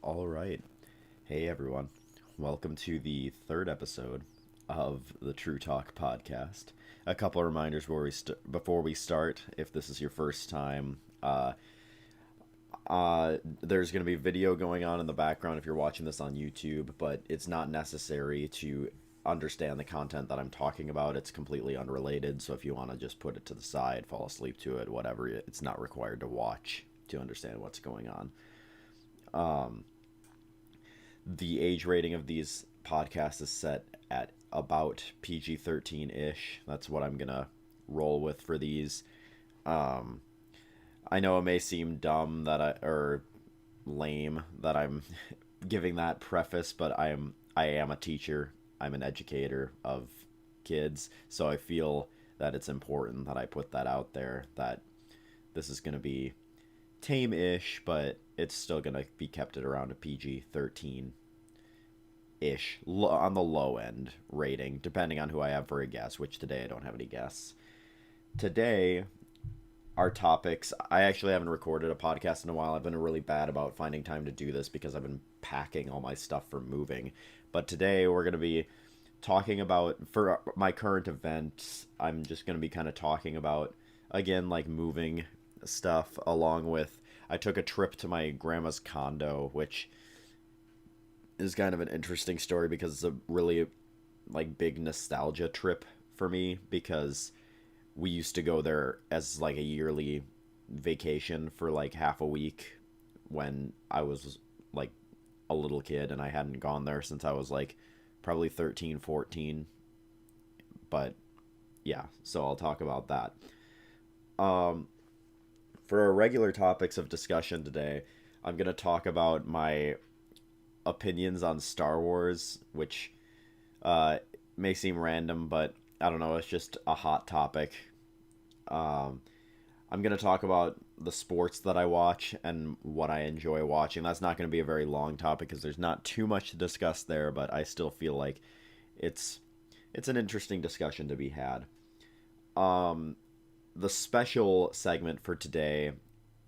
All right. Hey, everyone. Welcome to the third episode of the True Talk podcast. A couple of reminders before we start. If this is your first time, there's going to be video going on in the background if you're watching this on YouTube, but it's not necessary to understand the content that I'm talking about. It's completely unrelated, so if you want to just put it to the side, fall asleep to it, whatever, it's not required to watch to understand what's going on. The age rating of these podcasts is set at about PG-13 ish. That's what I'm gonna roll with for these. Um, I know it may seem dumb or lame that I'm giving that preface, but I am a teacher. I'm an educator of kids, so I feel that it's important that I put that out there. That this is gonna be tame-ish, but it's still gonna be kept at around a PG-13 ish on the low end rating, depending on who I have for a guest. Which today I don't have any guests. Today, our topics. I actually haven't recorded a podcast in a while. I've been really bad about finding time to do this because I've been packing all my stuff for moving. But today we're gonna be talking about for my current event. I'm just gonna be kind of talking about again like moving stuff along with I took a trip to my grandma's condo, which is kind of an interesting story because it's a really like big nostalgia trip for me because we used to go there as like a yearly vacation for like half a week when I was like a little kid, and I hadn't gone there since I was like probably 13, 14. But yeah, so I'll talk about that. Um for our regular topics of discussion today, I'm going to talk about my opinions on Star Wars, which uh, may seem random, but I don't know, it's just a hot topic. Um, I'm going to talk about the sports that I watch and what I enjoy watching. That's not going to be a very long topic because there's not too much to discuss there, but I still feel like it's it's an interesting discussion to be had. Um, the special segment for today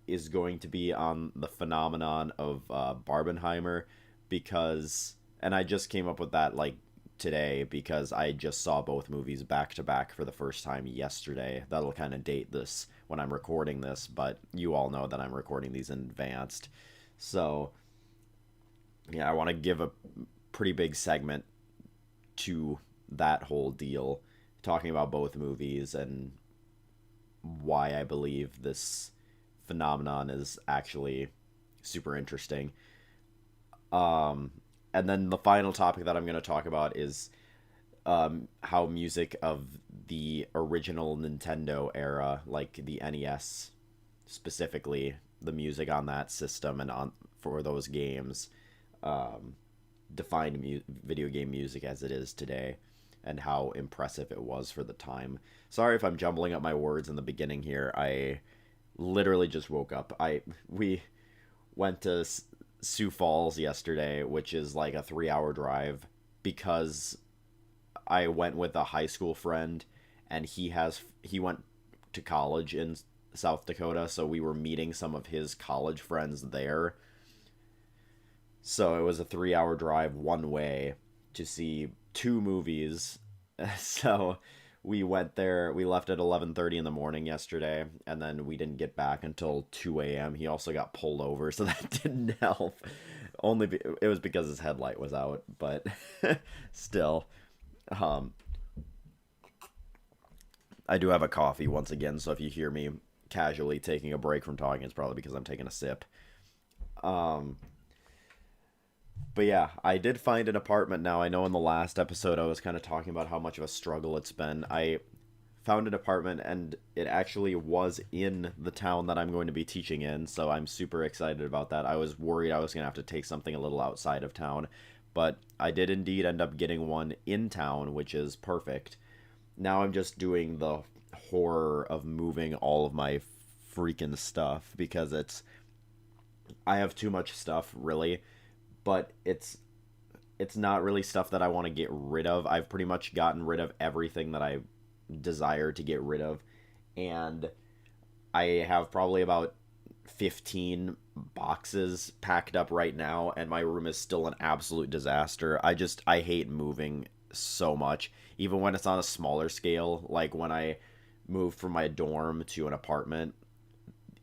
is going to be on the phenomenon of Barbenheimer because, and I just came up with that like today because I just saw both movies back to back for the first time yesterday. That'll kind of date this when I'm recording this, but you all know that I'm recording these in advance. So, yeah, I want to give a pretty big segment to that whole deal, talking about both movies and why I believe this phenomenon is actually super interesting. Um, and then the final topic that I'm going to talk about is how music of the original Nintendo era, like the NES specifically, the music on that system and on for those games, um, defined video game music as it is today, and how impressive it was for the time. Sorry if I'm jumbling up my words in the beginning here. I literally just woke up. We went to Sioux Falls yesterday, which is like a 3-hour drive because I went with a high school friend, and he went to college in South Dakota, so we were meeting some of his college friends there. So it was a 3-hour drive one way to see two movies. So we went there. We left at 11:30 in the morning yesterday, and then we didn't get back until 2 a.m. He also got pulled over, so that didn't help. It was because his headlight was out, but still, um, I do have a coffee once again. So if you hear me casually taking a break from talking, it's probably because I'm taking a sip. Um, But yeah, I did find an apartment now. I know in the last episode I was kind of talking about how much of a struggle it's been. I found an apartment, and it actually was in the town that I'm going to be teaching in, so I'm super excited about that. I was worried I was going to have to take something a little outside of town, but I did indeed end up getting one in town, which is perfect. Now I'm just doing the horror of moving all of my freaking stuff because I have too much stuff, really, but it's not really stuff that I want to get rid of. I've pretty much gotten rid of everything that I desire to get rid of, and I have probably about 15 boxes packed up right now, and my room is still an absolute disaster. I hate moving so much, even when it's on a smaller scale. Like when I moved from my dorm to an apartment,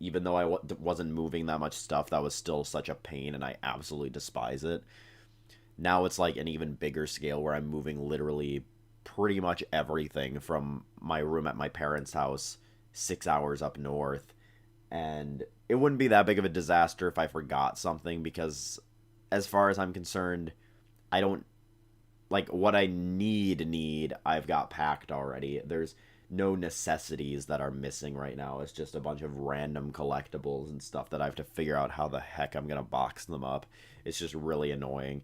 even though wasn't moving that much stuff, that was still such a pain, and I absolutely despise it. Now it's like an even bigger scale where I'm moving literally pretty much everything from my room at my parents' house 6 hours up north. And it wouldn't be that big of a disaster if I forgot something because, as far as I'm concerned, I don't like what I need, I've got packed already. There's no necessities that are missing right now. It's just a bunch of random collectibles and stuff that I have to figure out how the heck I'm going to box them up. It's just really annoying.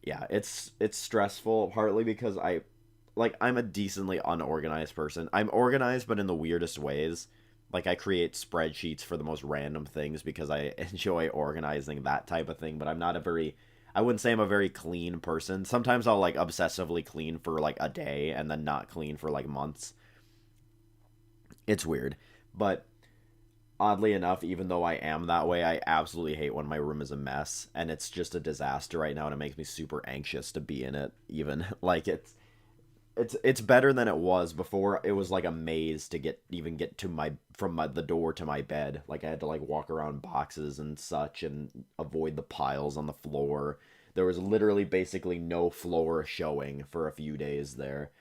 Yeah, it's stressful partly because I'm a decently unorganized person. I'm organized but in the weirdest ways. Like I create spreadsheets for the most random things because I enjoy organizing that type of thing, but I'm not a very I wouldn't say I'm a very clean person. Sometimes I'll like obsessively clean for like a day and then not clean for like months. It's weird. But oddly enough, even though I am that way, I absolutely hate when my room is a mess and it's just a disaster right now and it makes me super anxious to be in it even. Like it's better than it was before. It was like a maze to get to my the door to my bed. Like I had to like walk around boxes and such and avoid the piles on the floor. There was literally basically no floor showing for a few days there.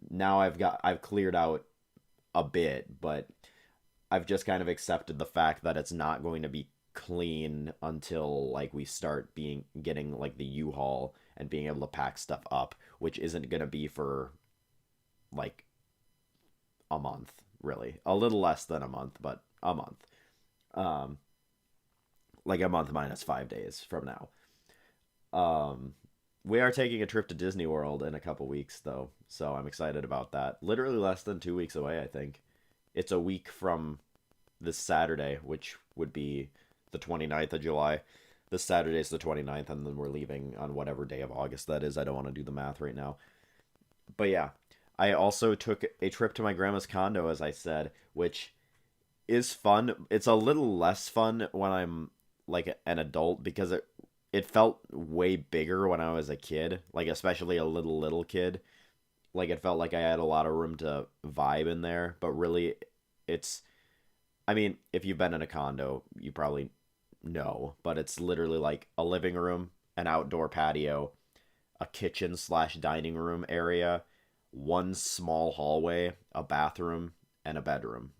Now I've cleared out a bit, but I've just kind of accepted the fact that it's not going to be clean until like we start being getting like the U-Haul and being able to pack stuff up, which isn't going to be for like a month, really. A little less than a month, but a month. Um, like a month minus 5 days from now. Um, we are taking a trip to Disney World in a couple weeks, though, so I'm excited about that. Literally less than 2 weeks away, I think. It's a week from this Saturday, which would be the 29th of July. This Saturday is the 29th, and then we're leaving on whatever day of August that is. I don't want to do the math right now. But yeah, I also took a trip to my grandma's condo, as I said, which is fun. It's a little less fun when I'm like an adult because it felt way bigger when I was a kid, like especially a little kid. Like it felt like I had a lot of room to vibe in there, but really it's I mean, if you've been in a condo, you probably know, but it's literally like a living room, an outdoor patio, a kitchen slash dining room area, one small hallway, a bathroom, and a bedroom.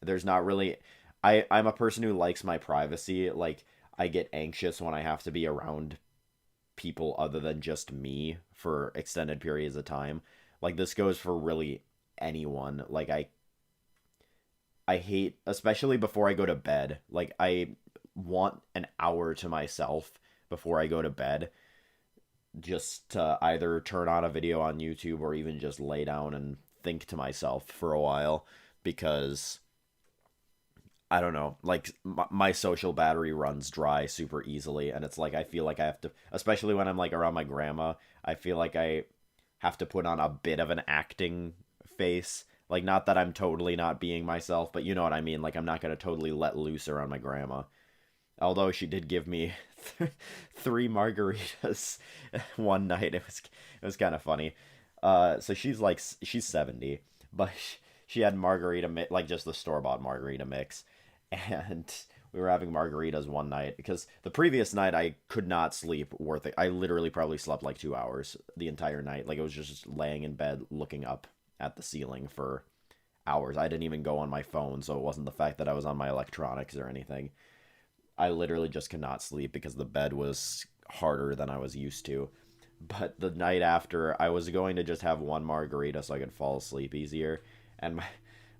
There's not really I'm a person who likes my privacy. Like I get anxious when I have to be around people other than just me for extended periods of time. Like this goes for really anyone. Like I hate especially before I go to bed. Like I want an hour to myself before I go to bed just to either turn on a video on YouTube or even just lay down and think to myself for a while because I don't know, like my social battery runs dry super easily, and it's like I feel like I have to, especially when I'm like around my grandma, I feel like I have to put on a bit of an acting face. Like, not that I'm totally not being myself, but you know what I mean. Like, I'm not gonna totally let loose around my grandma. Although she did give me three margaritas one night, it was kind of funny. So she's 70, but she had like just the store bought margarita mix, and we were having margaritas one night because the previous night I could not sleep worth it. I literally probably slept like 2 hours the entire night. Like it was just laying in bed looking up at the ceiling for hours. I didn't even go on my phone, so it wasn't the fact that I was on my electronics or anything. I literally just could not sleep because the bed was harder than I was used to. But the night after, I was going to just have one margarita so I could fall asleep easier, and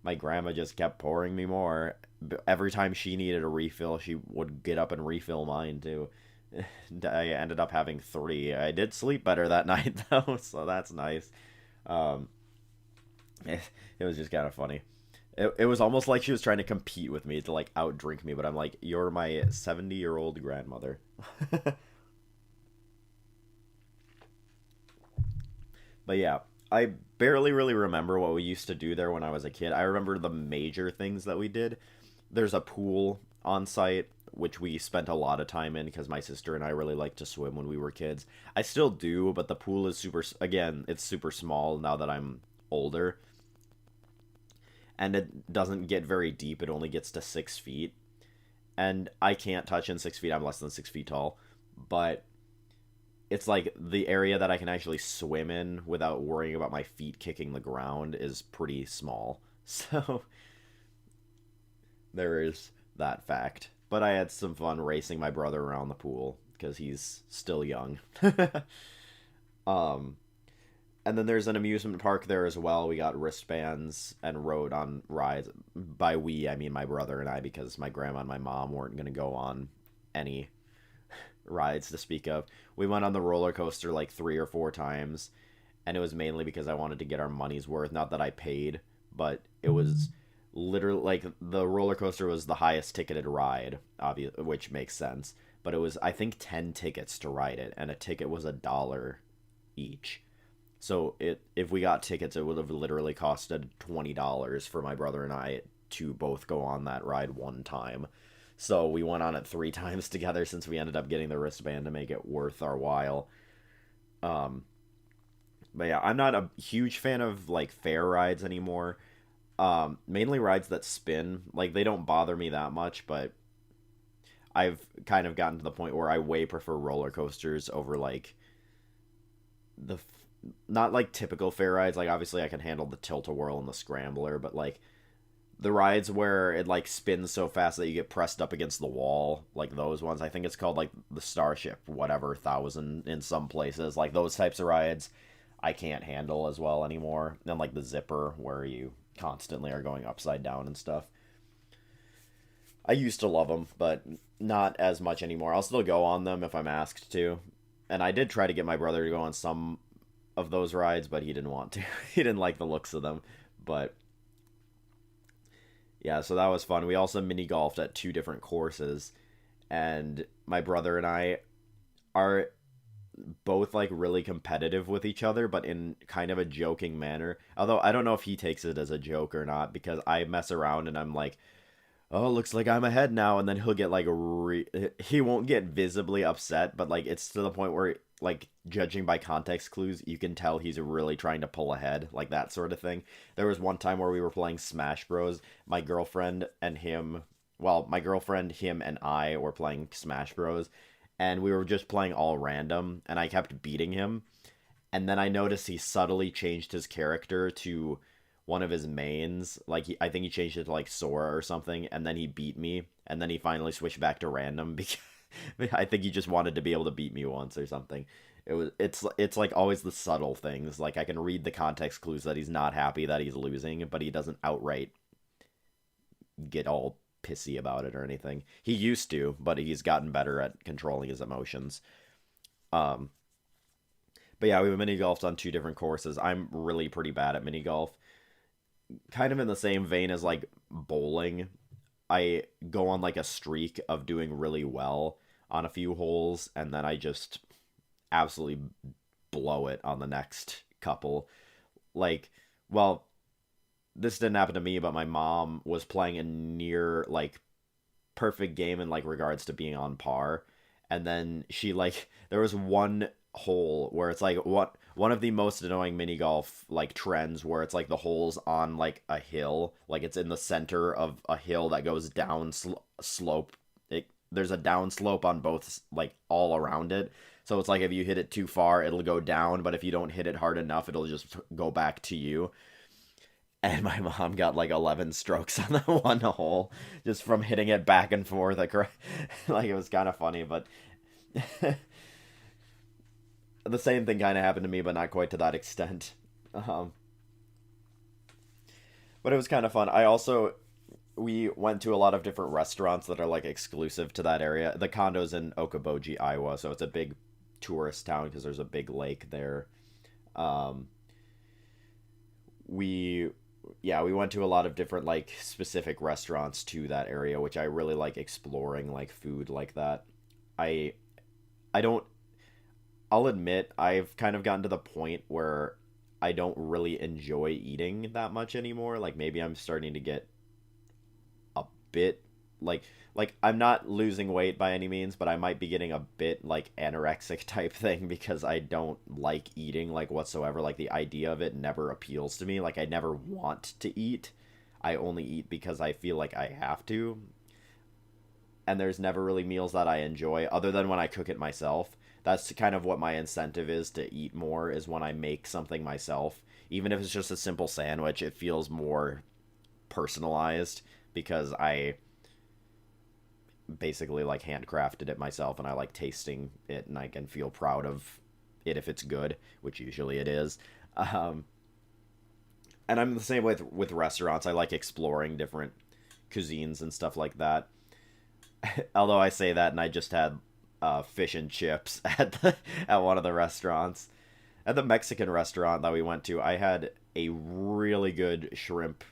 my grandma just kept pouring me more. Every time she needed a refill, she would get up and refill mine too. I ended up having three. I did sleep better that night though, so that's nice. Um, it was just kind of funny. It was almost like she was trying to compete with me to like outdrink me, but I'm like, you're my 70-year-old grandmother. But yeah, I barely really remember what we used to do there when I was a kid. I remember the major things that we did. There's a pool on site, which we spent a lot of time in because my sister and I really liked to swim when we were kids. I still do, but the pool is again, it's super small now that I'm older, and it doesn't get very deep. It only gets to 6 feet, and I can't touch in 6 feet. I'm less than 6 feet tall, but it's like the area that I can actually swim in without worrying about my feet kicking the ground is pretty small. So there is that fact. But I had some fun racing my brother around the pool because he's still young. um, and then there's an amusement park there as well. We got wristbands and rode on rides. By we, I mean my brother and I, because my grandma and my mom weren't going to go on any rides to speak of. We went on the roller coaster like 3 or 4 times, and it was mainly because I wanted to get our money's worth. Not that I paid, but it was literally like the roller coaster was the highest ticketed ride, which makes sense. But it was, I think, 10 tickets to ride it, and a ticket was $1 each. So if we got tickets, it would have literally costed $20 for my brother and I to both go on that ride one time. So we went on it 3 times together since we ended up getting the wristband to make it worth our while. Um, but yeah, I'm not a huge fan of like fair rides anymore. Mainly rides that spin. Like they don't bother me that much, but I've kind of gotten to the point where I way prefer roller coasters over like the not like typical fair rides. Like obviously I can handle the tilt-a-whirl and the scrambler, but like the rides where it like spins so fast that you get pressed up against the wall, like those ones. I think it's called like the Starship, whatever, thousand in some places. Like those types of rides, I can't handle as well anymore. And like the Zipper, where you constantly are going upside down and stuff. I used to love them, but not as much anymore. I'll still go on them if I'm asked to. And I did try to get my brother to go on some of those rides, but he didn't want to. He didn't like the looks of them. But yeah, so that was fun. We also mini golfed at 2 different courses, and my brother and I are both like really competitive with each other, but in kind of a joking manner. Although I don't know if he takes it as a joke or not, because I mess around and I'm like, "Oh, looks like I'm ahead now," and then he'll get like he won't get visibly upset, but like it's to the point where like judging by context clues, you can tell he's really trying to pull ahead, like that sort of thing. There was one time where we were playing Smash Bros. My girlfriend and him, well, my girlfriend, him, and I were playing Smash Bros. And we were just playing all random, and I kept beating him. And then I noticed he subtly changed his character to one of his mains. Like I think he changed it to like Sora or something, and then he beat me, and then he finally switched back to random because I think he just wanted to be able to beat me once or something. It's like always the subtle things. Like I can read the context clues that he's not happy that he's losing, but he doesn't outright get all pissy about it or anything. He used to, but he's gotten better at controlling his emotions. Um, but yeah, we mini golfed on 2 different courses. I'm really pretty bad at mini golf. Kind of in the same vein as like bowling. I go on like a streak of doing really well on a few holes, and then I just absolutely blow it on the next couple. Like, well, this didn't happen to me, but my mom was playing a near like perfect game in like regards to being on par, and then she like there was one hole where it's like what one of the most annoying mini golf like trends where it's like the hole's on like a hill, like it's in the center of a hill that goes down slope. There's a down slope on both like all around it, so it's like if you hit it too far it'll go down, but if you don't hit it hard enough it'll just go back to you. And my mom got like 11 strokes on the one hole just from hitting it back and forth. Like it was kind of funny, but the same thing kind of happened to me, but not quite to that extent. Um, but it was kind of fun. We went to a lot of different restaurants that are like exclusive to that area. The condo's in Okoboji, Iowa, so it's a big tourist town because there's a big lake there. Um, we yeah, we went to a lot of different like specific restaurants to that area, which I really like exploring like food like that. I I don't I'll admit I've kind of gotten to the point where I don't really enjoy eating that much anymore. Like maybe I'm starting to get bit like I'm not losing weight by any means, but I might be getting a bit like anorexic type thing because I don't like eating like whatsoever. Like the idea of it never appeals to me. Like I never want to eat. I only eat because I feel like I have to. And there's never really meals that I enjoy other than when I cook it myself. That's kind of what my incentive is to eat more is when I make something myself. Even if it's just a simple sandwich, it feels more personalized because I basically like handcrafted it myself and I like tasting it and I can feel proud of it if it's good, which usually it is. Um, and I'm the same with restaurants. I like exploring different cuisines and stuff like that. Although I say that and I just had fish and chips at one of the restaurants. At the Mexican restaurant that we went to, I had a really good shrimp.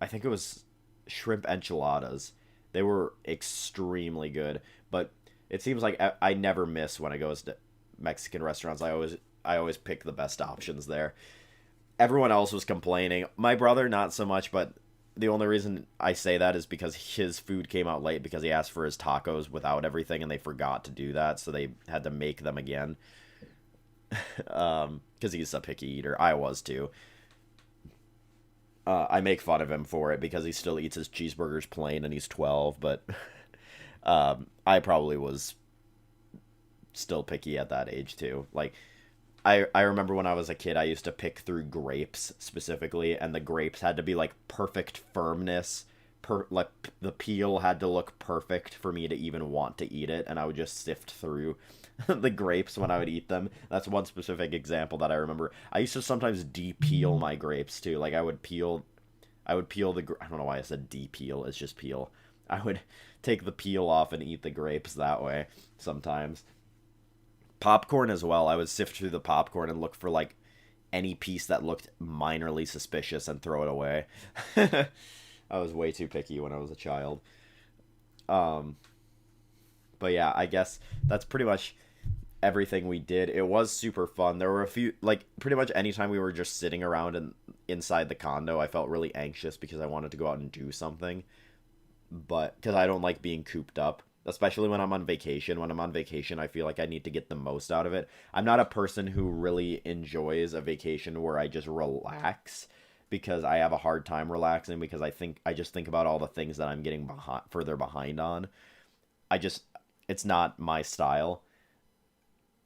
I think it was shrimp enchiladas. They were extremely good, but it seems like I never miss when I go to Mexican restaurants. I always pick the best options there. Everyone else was complaining. My brother not so much, but the only reason I say that is because his food came out late because he asked for his tacos without everything and they forgot to do that, so they had to make them again. Because he's a picky eater. I was too. I make fun of him for it because he still eats his cheeseburgers plain and he's 12, but I probably was still picky at that age too. Like I remember when I was a kid, I used to pick through grapes specifically, and the grapes had to be like perfect firmness. Like the peel had to look perfect for me to even want to eat it, and I would just sift through the grapes when I would eat them. That's one specific example that I remember. I used to sometimes de-peel my grapes too. Like I would peel I don't know why I said de-peel. It's just peel. I would take the peel off and eat the grapes that way sometimes. Popcorn as well. I would sift through the popcorn and look for like any piece that looked minorly suspicious and throw it away. I was way too picky when I was a child. Um, but yeah, I guess that's pretty much everything we did. It was super fun. There were a few like pretty much anytime we were just sitting around and inside the condo, I felt really anxious because I wanted to go out and do something. But because I don't like being cooped up, especially when I'm on vacation. When I'm on vacation, I feel like I need to get the most out of it. I'm not a person who really enjoys a vacation where I just relax because I have a hard time relaxing because I just think about all the things that I'm getting further behind on. I just it's not my style.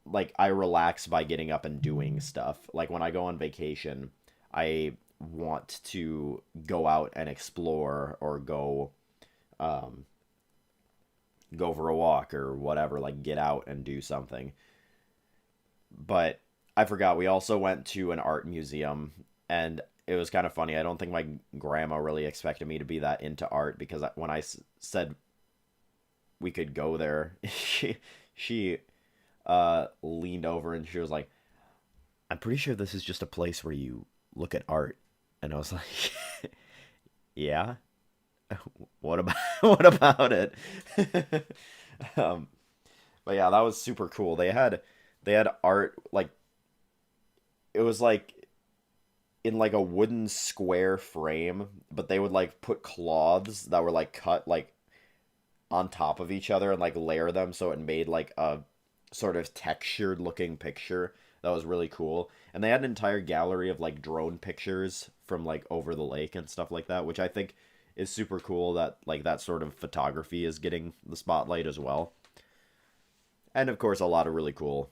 Like I relax by getting up and doing stuff. Like when I go on vacation, I want to go out and explore or um go for a walk or whatever, like get out and do something. But I forgot we also went to an art museum and it was kind of funny. I don't think my grandma really expected me to be that into art because when I said we could go there, she leaned over and she was like, "I'm pretty sure this is just a place where you look at art." And I was like, "Yeah, what about what about it?" um, but yeah, that was super cool. They had art like it was like in like a wooden square frame, but they would like put cloths that were like cut like on top of each other and like layer them so it made like a sort of textured looking picture that was really cool. And they had an entire gallery of like drone pictures from like over the lake and stuff like that, which I think is super cool that like that sort of photography is getting the spotlight as well. And of course a lot of really cool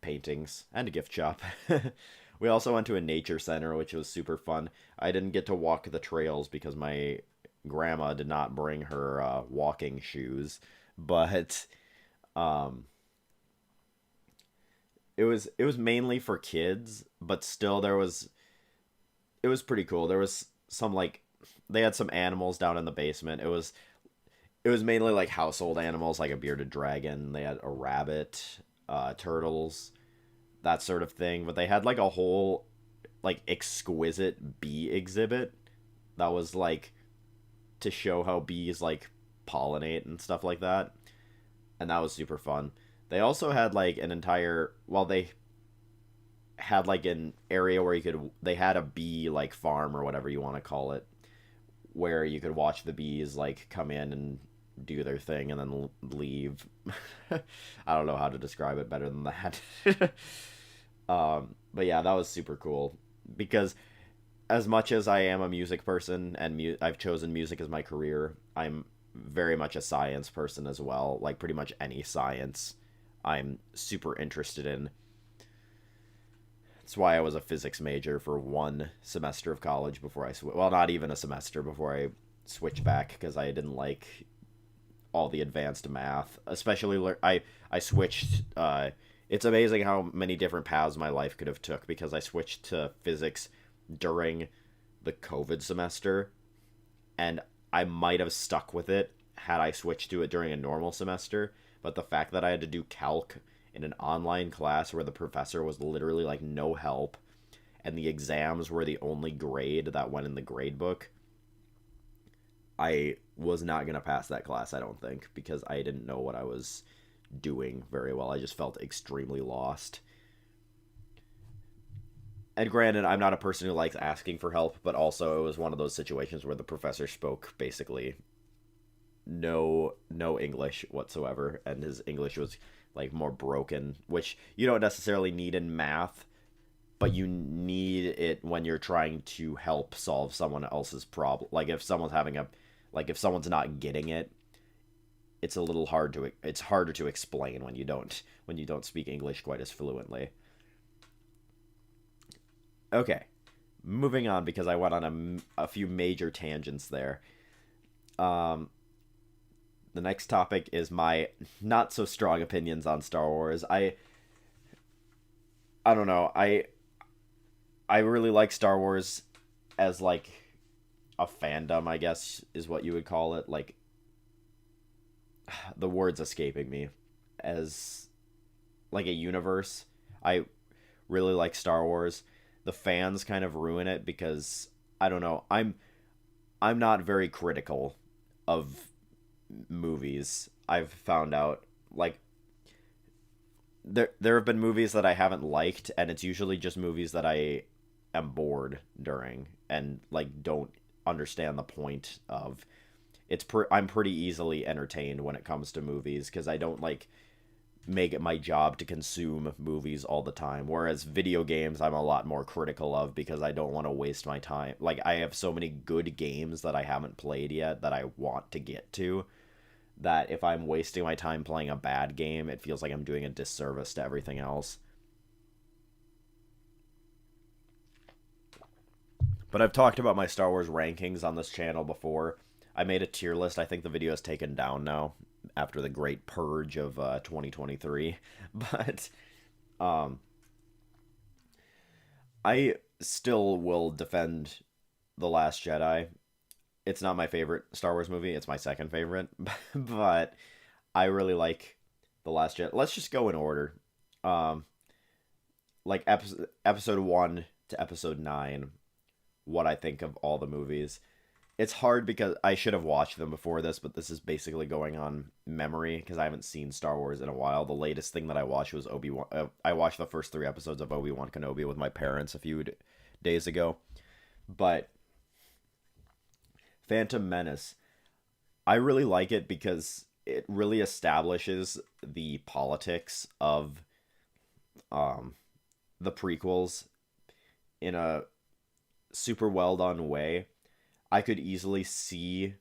paintings and a gift shop. We also went to a nature center, which was super fun. I didn't get to walk the trails because my grandma did not bring her walking shoes, but um, it was mainly for kids, but still it was pretty cool. There was some like they had some animals down in the basement. It was mainly like household animals, like a bearded dragon. They had a rabbit, turtles, that sort of thing. But they had like a whole like exquisite bee exhibit that was like to show how bees like pollinate and stuff like that. And that was super fun. They also had like an entire well they had like an area where they had a bee like farm or whatever you want to call it where you could watch the bees like come in and do their thing and then leave. I don't know how to describe it better than that. But yeah, that was super cool because as much as I am a music person and I've chosen music as my career, I'm very much a science person as well. Like pretty much any science, I'm super interested in. That's why I was a physics major for one semester of college before well, not even a semester before I switched back because I didn't like all the advanced math. Especially I switched. It's amazing how many different paths my life could have took because I switched to physics during the COVID semester, and I might have stuck with it had I switched to it during a normal semester. But the fact that I had to do calc in an online class where the professor was literally like no help, and the exams were the only grade that went in the grade book, I was not going to pass that class, I don't think, because I didn't know what I was doing very well. I just felt extremely lost. And granted, I'm not a person who likes asking for help, but also it was one of those situations where the professor spoke basically no English whatsoever, and his English was like more broken, which you don't necessarily need in math, but you need it when you're trying to help solve someone else's problem. Like if someone's having a like if someone's not getting it, it's harder to explain when you don't speak English quite as fluently. Okay, moving on because I went on a few major tangents there. Um, the next topic is my not so strong opinions on Star Wars. I don't know. I really like Star Wars as like a fandom, I guess is what you would call it. Like the words escaping me as like a universe. I really like Star Wars. The fans kind of ruin it because I don't know. I'm not very critical of movies. I've found out like there have been movies that I haven't liked, and it's usually just movies that I am bored during and like don't understand the point of. I'm pretty easily entertained when it comes to movies because I don't like make it my job to consume movies all the time. Whereas video games, I'm a lot more critical of because I don't want to waste my time. Like, I have so many good games that I haven't played yet that I want to get to, that if I'm wasting my time playing a bad game, it feels like I'm doing a disservice to everything else. But I've talked about my Star Wars rankings on this channel before. I made a tier list. I think the video is taken down now after the great purge of 2023. But um, I still will defend The Last Jedi. It's not my favorite Star Wars movie. It's my second favorite. But I really like The Last Jedi. Let's just go in order. Um, like episode 1 to episode 9, what I think of all the movies. It's hard because I should have watched them before this, but this is basically going on memory because I haven't seen Star Wars in a while. The latest thing that I watched was Obi-Wan. I watched the first 3 episodes of Obi-Wan Kenobi with my parents a few days ago. But Phantom Menace, I really like it because it really establishes the politics of the prequels in a super well done way. I could easily see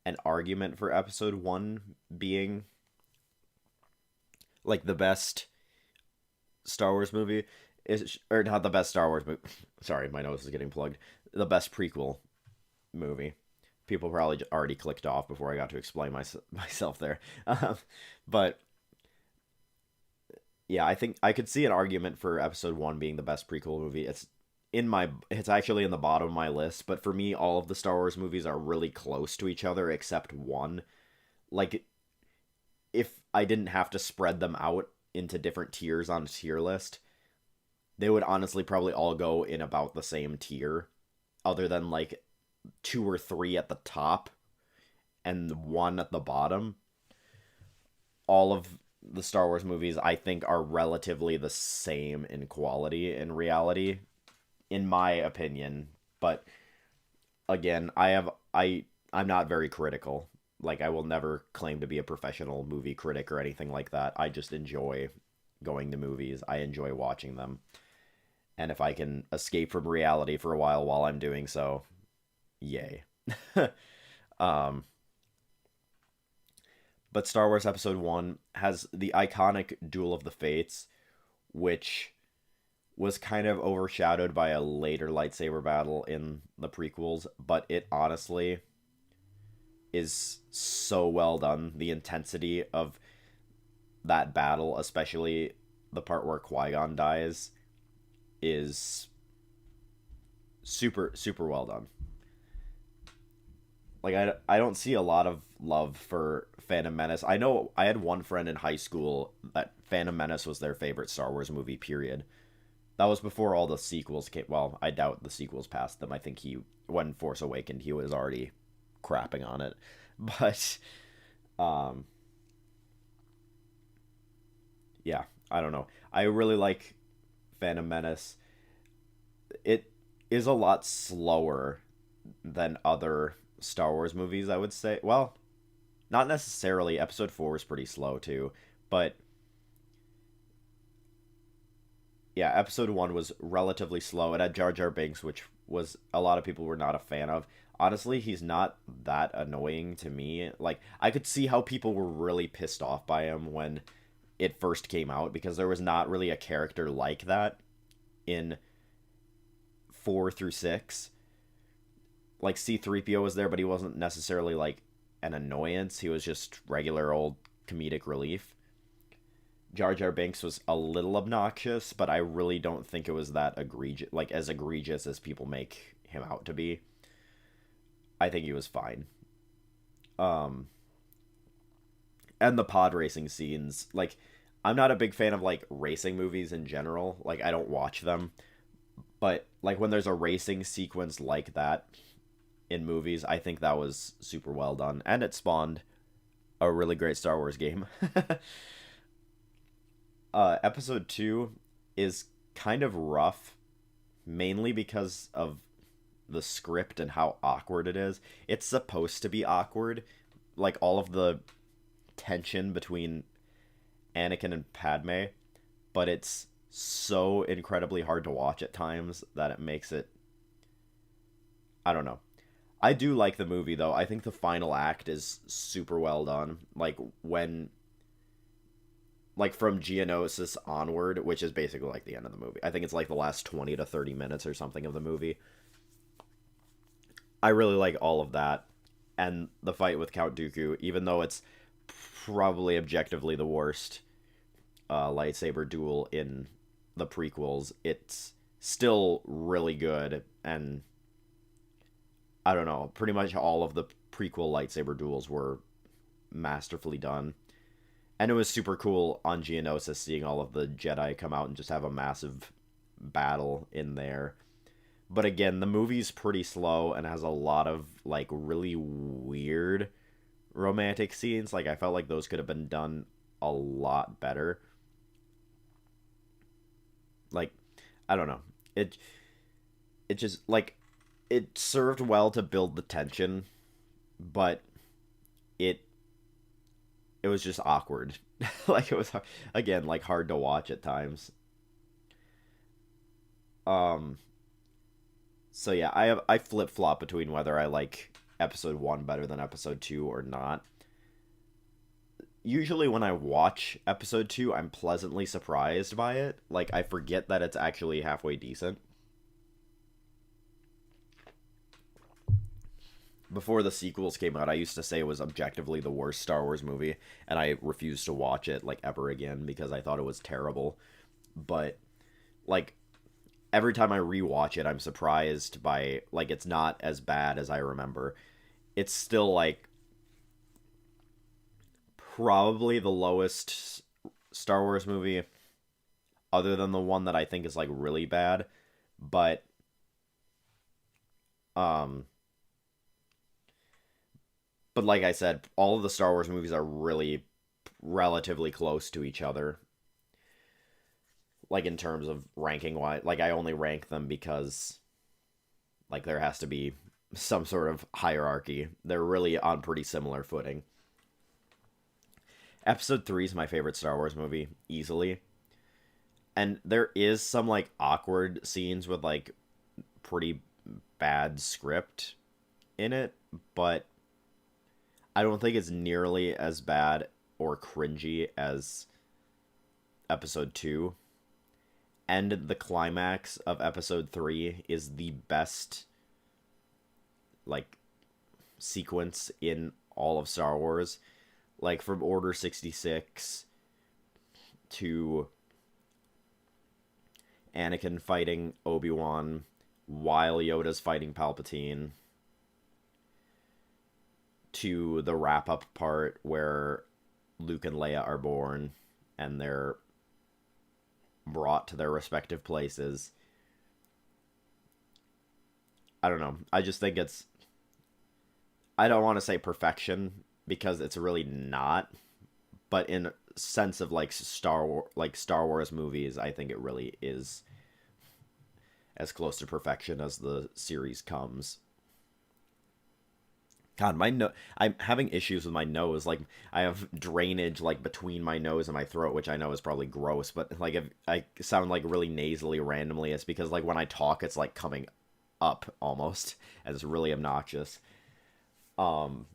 an argument for episode 1 being like the best Star Wars movie is, or not the best Star Wars movie. Sorry, my nose is getting plugged. The best prequel movie. People probably already clicked off before I got to explain myself there. But yeah, I think I could see an argument for episode 1 being the best prequel movie. It's actually in the bottom of my list, but for me all of the Star Wars movies are really close to each other except one. Like if I didn't have to spread them out into different tiers on a tier list, they would honestly probably all go in about the same tier, other than like 2 or 3 at the top and 1 at the bottom. All of the Star Wars movies I think are relatively the same in quality in reality, in my opinion. But again, I'm not very critical. Like I will never claim to be a professional movie critic or anything like that. I just enjoy going to movies. I enjoy watching them. And if I can escape from reality for a while I'm doing so, yay. um but Star Wars Episode 1 has the iconic Duel of the Fates, which was kind of overshadowed by a later lightsaber battle in the prequels, but it honestly is so well done. The intensity of that battle, especially the part where Qui-Gon dies, is super well done. Like I don't see a lot of love for Phantom Menace. I know I had one friend in high school that Phantom Menace was their favorite Star Wars movie, period. That was before all the sequels came. Well, I doubt the sequels passed them. I think when Force Awakened, he was already crapping on it. But, um, yeah, I don't know. I really like Phantom Menace. It is a lot slower than other Star Wars movies, I would say. Well, not necessarily. Episode 4 is pretty slow, too. But yeah, episode 1 was relatively slow. It had Jar Jar Binks, which was a lot of people were not a fan of. Honestly, he's not that annoying to me. Like, I could see how people were really pissed off by him when it first came out because there was not really a character like that in 4 through 6. Like, C3PO was there, but he wasn't necessarily like an annoyance. He was just regular old comedic relief. Jar Jar Binks was a little obnoxious, but I really don't think it was that egregious, like as egregious as people make him out to be. I think he was fine. Um, and the pod racing scenes, like, I'm not a big fan of like racing movies in general. Like, I don't watch them, but like when there's a racing sequence like that in movies, I think that was super well done, and it spawned a really great Star Wars game. Episode 2 is kind of rough, mainly because of the script and how awkward it is. It's supposed to be awkward, like all of the tension between Anakin and Padme, but it's so incredibly hard to watch at times that it makes it. I don't know. I do like the movie though. I think the final act is super well done. Like from Geonosis onward, which is basically like the end of the movie. I think it's like the last 20 to 30 minutes or something of the movie. I really like all of that. And the fight with Count Dooku, even though it's probably objectively the worst lightsaber duel in the prequels, it's still really good. And I don't know, pretty much all of the prequel lightsaber duels were masterfully done. And it was super cool on Geonosis seeing all of the Jedi come out and just have a massive battle in there. But again, the movie's pretty slow and has a lot of like really weird romantic scenes. Like I felt like those could have been done a lot better. Like I don't know. It just like it served well to build the tension, but it it was just awkward. Like it was again like hard to watch at times. Um so yeah, I flip flop between whether I like episode 1 better than episode 2 or not. Usually when I watch episode 2, I'm pleasantly surprised by it. Like I forget that it's actually halfway decent. Before the sequels came out, I used to say it was objectively the worst Star Wars movie, and I refused to watch it like ever again because I thought it was terrible. But like every time I rewatch it, I'm surprised by like it's not as bad as I remember. It's still like probably the lowest Star Wars movie other than the one that I think is like really bad, but um but like I said, all of the Star Wars movies are really relatively close to each other. Like in terms of ranking wise, like I only rank them because like there has to be some sort of hierarchy. They're really on pretty similar footing. Episode 3 is my favorite Star Wars movie, easily. And there is some like awkward scenes with like pretty bad script in it, but I don't think it's nearly as bad or cringy as episode 2. And the climax of episode 3 is the best like sequence in all of Star Wars. Like from Order 66 to Anakin fighting Obi-Wan while Yoda's fighting Palpatine to the wrap-up part where Luke and Leia are born and they're brought to their respective places. I don't know. I just think it's, I don't want to say perfection because it's really not, but in sense of like Star Wars movies, I think it really is as close to perfection as the series comes. God, I'm having issues with my nose. Like I have drainage like between my nose and my throat, which I know is probably gross, but like if I sound like really nasally randomly, it's because like when I talk, it's like coming up almost, and it's really obnoxious. Um,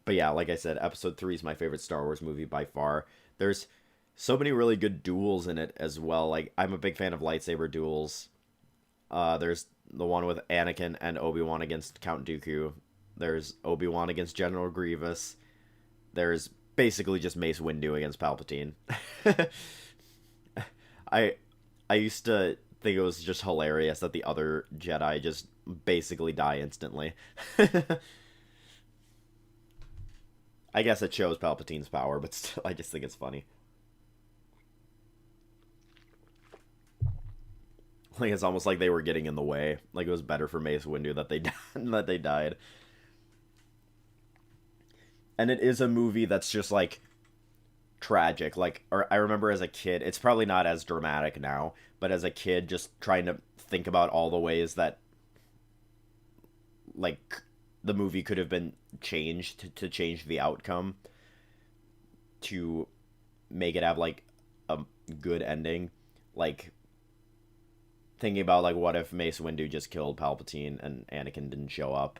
but yeah, like I said, Episode 3 is my favorite Star Wars movie by far. There's so many really good duels in it as well. Like I'm a big fan of lightsaber duels. There's the one with Anakin and Obi-Wan against Count Dooku. There's Obi-Wan against General Grievous. There's basically just Mace Windu against Palpatine. I I used to think it was just hilarious that the other Jedi just basically die instantly. I guess it shows Palpatine's power, but still, I just think it's funny. Like it's almost like they were getting in the way. Like it was better for Mace Windu that they that they died. And it is a movie that's just like tragic. Like, or I remember as a kid, it's probably not as dramatic now, but as a kid, just trying to think about all the ways that like the movie could have been changed to change the outcome to make it have like a good ending. Like thinking about like what if Mace Windu just killed Palpatine and Anakin didn't show up,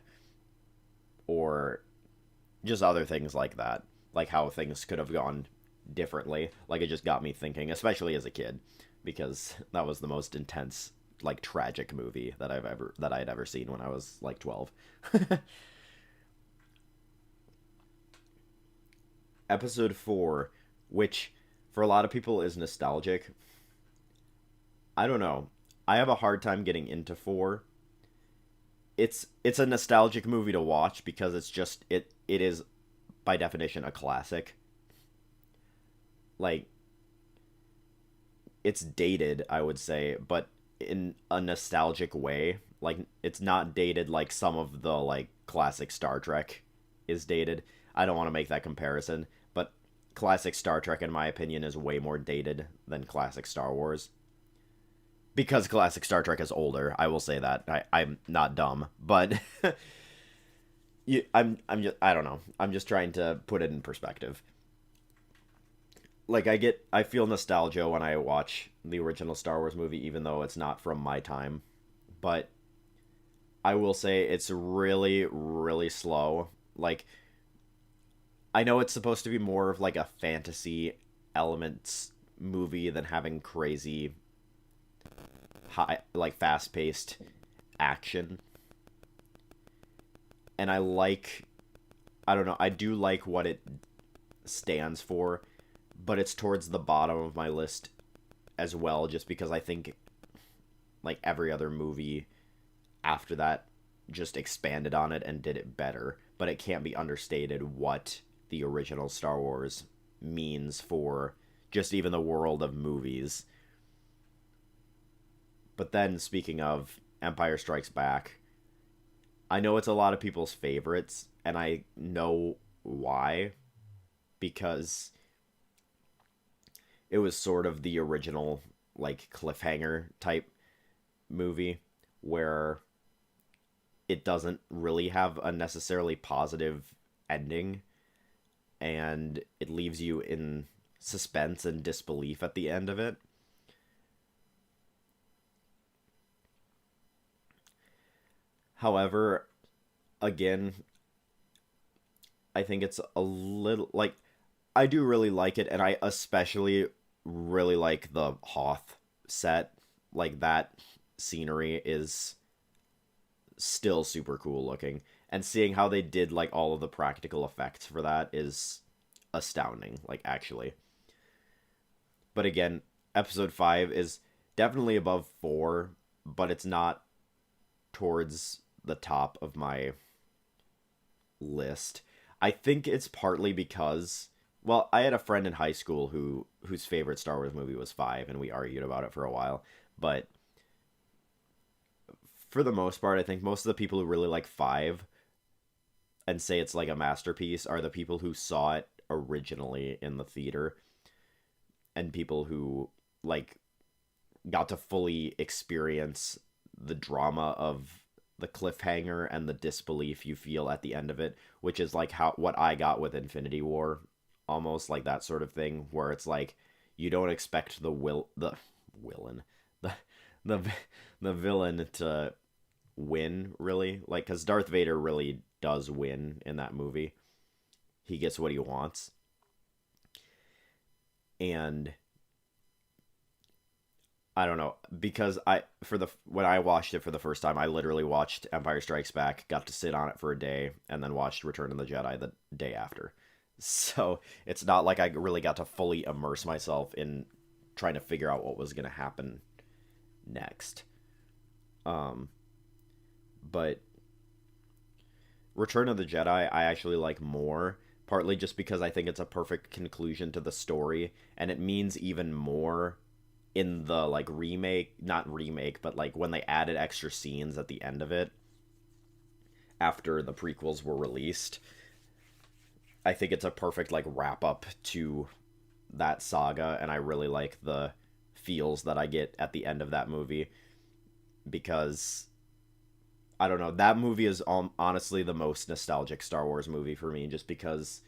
or just other things like that, like how things could have gone differently. Like it just got me thinking, especially as a kid, because that was the most intense, like tragic movie that I had ever seen when I was like 12. Episode 4, which for a lot of people is nostalgic. I don't know. I have a hard time getting into 4. It's a nostalgic movie to watch because it is by definition a classic. Like it's dated, I would say, but in a nostalgic way. Like it's not dated like some of the like classic Star Trek is dated. I don't want to make that comparison, but classic Star Trek in my opinion is way more dated than classic Star Wars. Because classic Star Trek is older, I will say that. I'm not dumb, but I'm just I don't know. I'm just trying to put it in perspective. Like I feel nostalgia when I watch the original Star Wars movie, even though it's not from my time. But I will say it's really, really slow. Like I know it's supposed to be more of like a fantasy elements movie than having crazy high like fast paced action. And I don't know, I do like what it stands for, but it's towards the bottom of my list as well, just because I think like every other movie after that just expanded on it and did it better. But it can't be understated what the original Star Wars means for just even the world of movies. But then speaking of Empire Strikes Back, I know it's a lot of people's favorites, and I know why, because it was sort of the original like cliffhanger type movie where it doesn't really have a necessarily positive ending, and it leaves you in suspense and disbelief at the end of it. However, again, I think it's a little like I do really like it, and I especially really like the Hoth set. Like that scenery is still super cool looking, and seeing how they did like all of the practical effects for that is astounding, like actually. But again, episode 5 is definitely above 4, but it's not towards the top of my list. I think it's partly because, well, I had a friend in high school whose favorite Star Wars movie was 5, and we argued about it for a while. But for the most part, I think most of the people who really like 5 and say it's like a masterpiece are the people who saw it originally in the theater, and people who like got to fully experience the drama of the cliffhanger and the disbelief you feel at the end of it, which is like how what I got with Infinity War, almost like that sort of thing, where it's like you don't expect the villain the the the villain to win, really, like, because Darth Vader really does win in that movie. He gets what he wants, and I don't know, because I for the when I watched it for the first time, I literally watched Empire Strikes Back, got to sit on it for a day, and then watched Return of the Jedi the day after. So it's not like I really got to fully immerse myself in trying to figure out what was going to happen next. Um, but Return of the Jedi, I actually like more, partly just because I think it's a perfect conclusion to the story, and it means even more in the like remake, not remake, but like when they added extra scenes at the end of it after the prequels were released. I think it's a perfect like wrap up to that saga, and I really like the feels that I get at the end of that movie, because I don't know, that movie is honestly the most nostalgic Star Wars movie for me, just because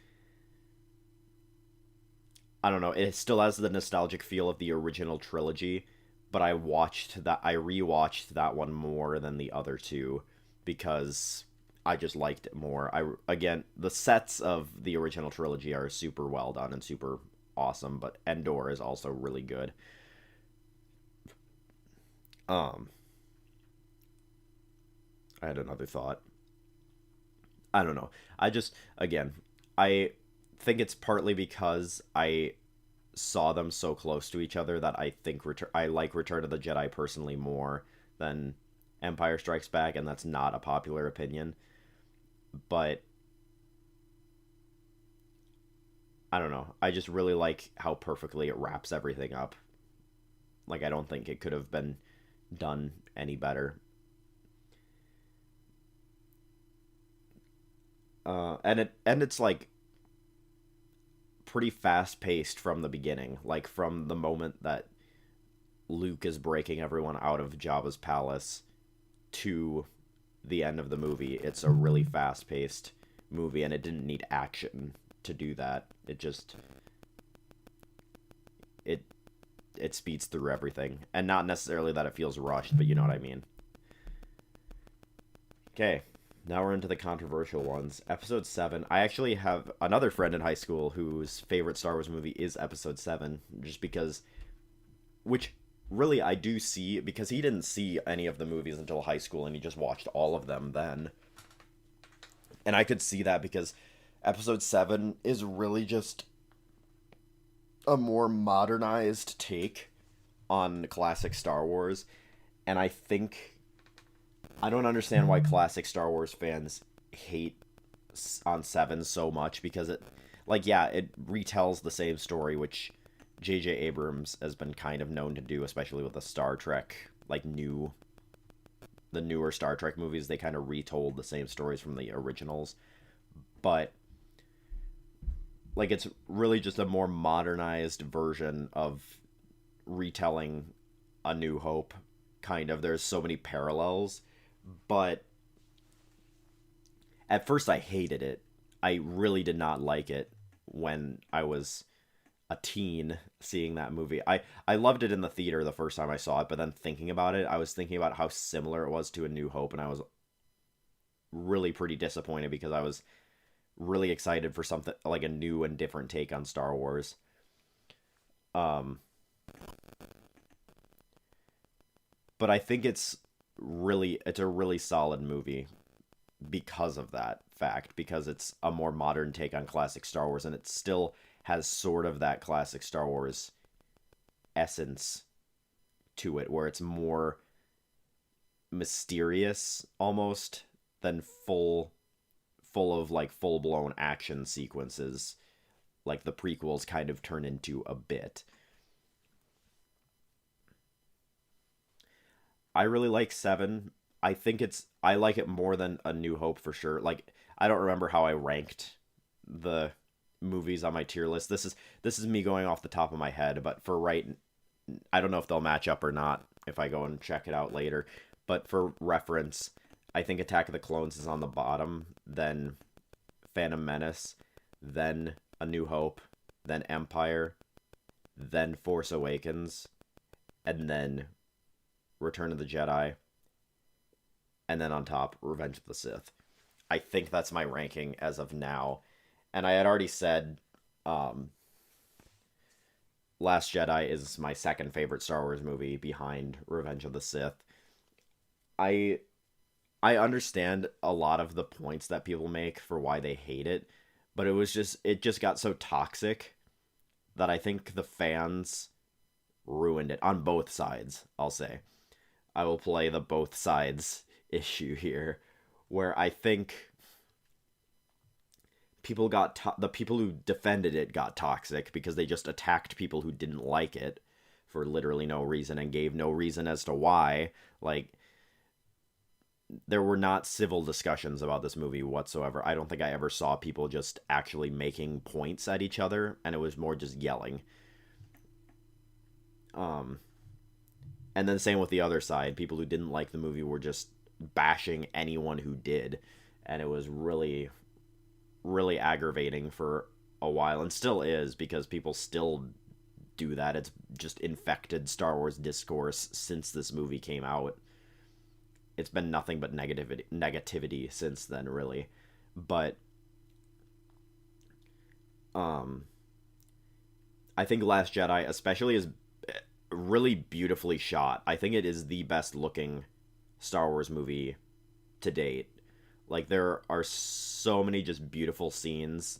I don't know, it still has the nostalgic feel of the original trilogy, but I rewatched that one more than the other two because I just liked it more. I again, the sets of the original trilogy are super well done and super awesome, but Endor is also really good. Um, I had another thought. I don't know. I just again, I think it's partly because I saw them so close to each other that I think I like Return of the Jedi personally more than Empire Strikes Back, and that's not a popular opinion. But I don't know. I just really like how perfectly it wraps everything up. Like I don't think it could have been done any better. And it's like pretty fast paced from the beginning. Like from the moment that Luke is breaking everyone out of Jabba's palace to the end of the movie, it's a really fast paced movie, and it didn't need action to do that. It it speeds through everything, and not necessarily that it feels rushed, but you know what I mean. Okay, now we're into the controversial ones. Episode 7. I actually have another friend in high school whose favorite Star Wars movie is Episode 7, just because, which really I do see, because he didn't see any of the movies until high school and he just watched all of them then. And I could see that because Episode 7 is really just a more modernized take on classic Star Wars. And I don't understand why classic Star Wars fans hate on 7 so much, because it, like, yeah, it retells the same story, which J.J. Abrams has been kind of known to do, especially with the Star Trek, like, the newer Star Trek movies. They kind of retold the same stories from the originals. But, like, it's really just a more modernized version of retelling A New Hope, kind of. There's so many parallels, but At first I hated it. I really did not like it when I was a teen seeing that movie. I loved it in the theater the first time I saw it, but then thinking about it, I was thinking about how similar it was to A New Hope, and I was really pretty disappointed because I was really excited for something like a new and different take on Star Wars. Um, but I think it's a really solid movie because of that fact, because it's a more modern take on classic Star Wars, and it still has sort of that classic Star Wars essence to it, where it's more mysterious almost than full of like full blown action sequences like the prequels kind of turn into a bit. I really like 7. I like it more than A New Hope for sure. Like I don't remember how I ranked the movies on my tier list. This is me going off the top of my head, but for right I don't know if they'll match up or not if I go and check it out later. But for reference, I think Attack of the Clones is on the bottom, then Phantom Menace, then A New Hope, then Empire, then Force Awakens, and then Return of the Jedi, and then on top, Revenge of the Sith. I think that's my ranking as of now. And I had already said um, Last Jedi is my second favorite Star Wars movie behind Revenge of the Sith. I I understand a lot of the points that people make for why they hate it, but it just got so toxic that I think the fans ruined it on both sides, I'll say. I will play the both sides issue here, where I think the people who defended it got toxic because they just attacked people who didn't like it for literally no reason and gave no reason as to why. Like there were not civil discussions about this movie whatsoever. I don't think I ever saw people just actually making points at each other, and it was more just yelling. Um, and then same with the other side. People who didn't like the movie were just bashing anyone who did, and it was really, really aggravating for a while, and still is because people still do that. It's just infected Star Wars discourse since this movie came out. It's been nothing but negativity since then, really. But um, I think Last Jedi, especially, is really beautifully shot. I think it is the best looking Star Wars movie to date. Like there are so many just beautiful scenes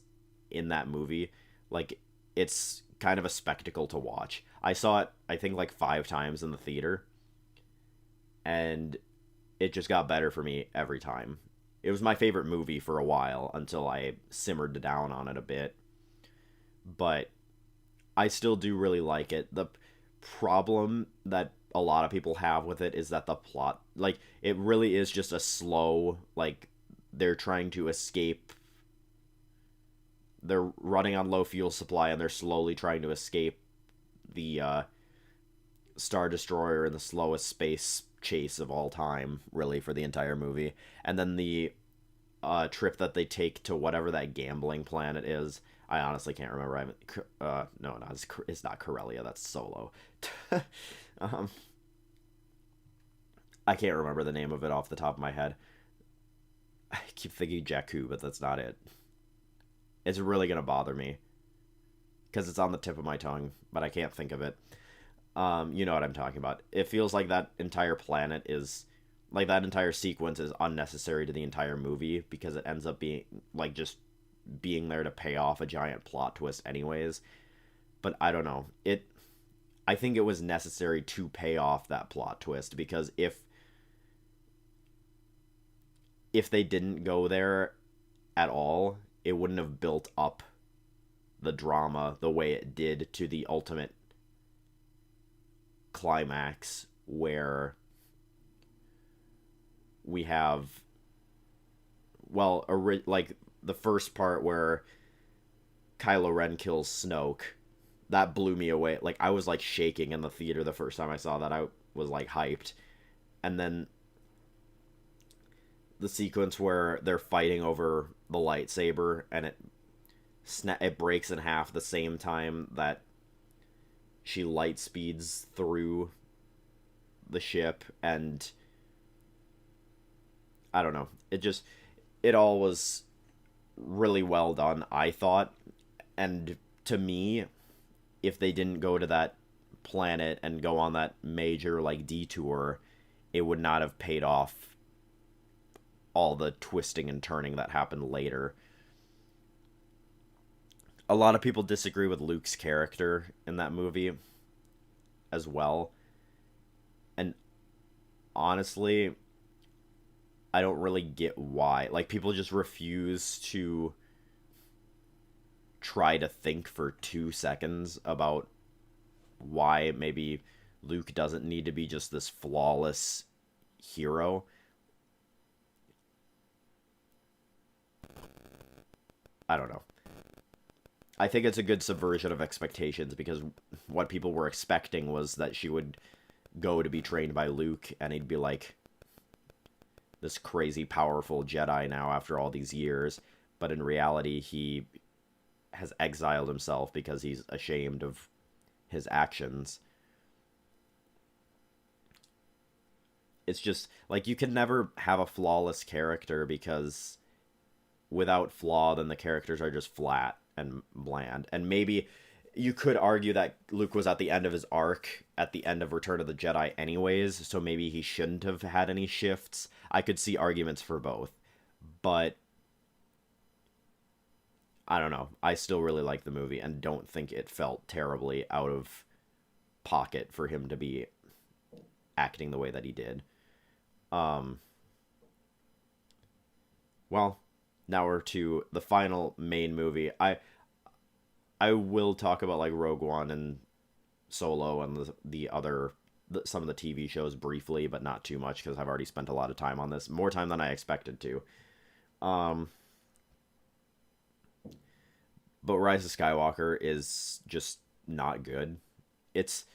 in that movie. Like it's kind of a spectacle to watch. I saw it I think like 5 times in the theater, and it just got better for me every time. It was my favorite movie for a while until I simmered down on it a bit. But I still do really like it. The problem that a lot of people have with it is that the plot, like, it really is just a slow, like, they're trying to escape. They're running on low fuel supply and they're slowly trying to escape the Star Destroyer in the slowest space chase of all time, really, for the entire movie. And then the trip that they take to whatever that gambling planet is. I honestly can't remember. I haven't. No, it's not Corellia. That's Solo. um, I can't remember the name of it off the top of my head. I keep thinking Jakku, but that's not it. It's really gonna bother me because it's on the tip of my tongue, but I can't think of it. You know what I'm talking about. It feels like that entire planet is like that entire sequence is unnecessary to the entire movie because it ends up being like just being there to pay off a giant plot twist anyways. But I don't know. I think it was necessary to pay off that plot twist because if they didn't go there at all, it wouldn't have built up the drama the way it did to the ultimate climax where we have like the first part where Kylo Ren kills Snoke. That blew me away. Like I was like shaking in the theater the first time I saw that. I was like hyped. And then the sequence where they're fighting over the lightsaber and it breaks in half the same time that she light speeds through the ship, and I don't know. It all was really well done, I thought. And to me, if they didn't go to that planet and go on that major like detour, it would not have paid off all the twisting and turning that happened later. A lot of people disagree with Luke's character in that movie as well. And honestly, I don't really get why. Like, people just refuse to try to think for 2 seconds about why maybe Luke doesn't need to be just this flawless hero. I don't know. I think it's a good subversion of expectations, because what people were expecting was that she would go to be trained by Luke and he'd be like this crazy powerful Jedi now after all these years. But in reality, he has exiled himself because he's ashamed of his actions. It's just like, you can never have a flawless character, because without flaw, then the characters are just flat and bland. And maybe you could argue that Luke was at the end of his arc at the end of Return of the Jedi anyways, so maybe he shouldn't have had any shifts. I could see arguments for both, but I don't know. I still really like the movie and don't think it felt terribly out of pocket for him to be acting the way that he did. Um, well, now we're to the final main movie. I will talk about like Rogue One and Solo and some of the TV shows briefly, but not too much, because I've already spent a lot of time on this, more time than I expected to. But Rise of Skywalker is just not good. It's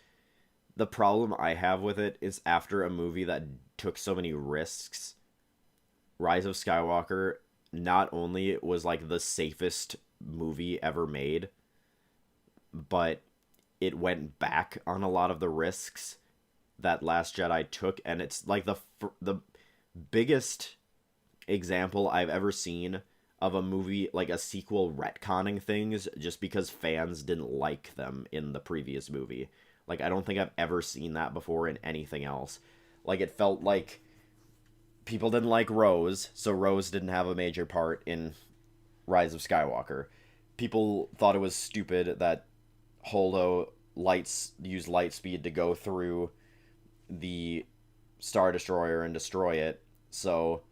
The problem I have with it is, after a movie that took so many risks, Rise of Skywalker not only was like the safest movie ever made, but it went back on a lot of the risks that Last Jedi took, and it's like the biggest example I've ever seen of a movie, like a sequel, retconning things just because fans didn't like them in the previous movie. Like, I don't think I've ever seen that before in anything else. Like, it felt like people didn't like Rose, so Rose didn't have a major part in Rise of Skywalker. People thought it was stupid that Holdo used light speed to go through the Star Destroyer and destroy it, so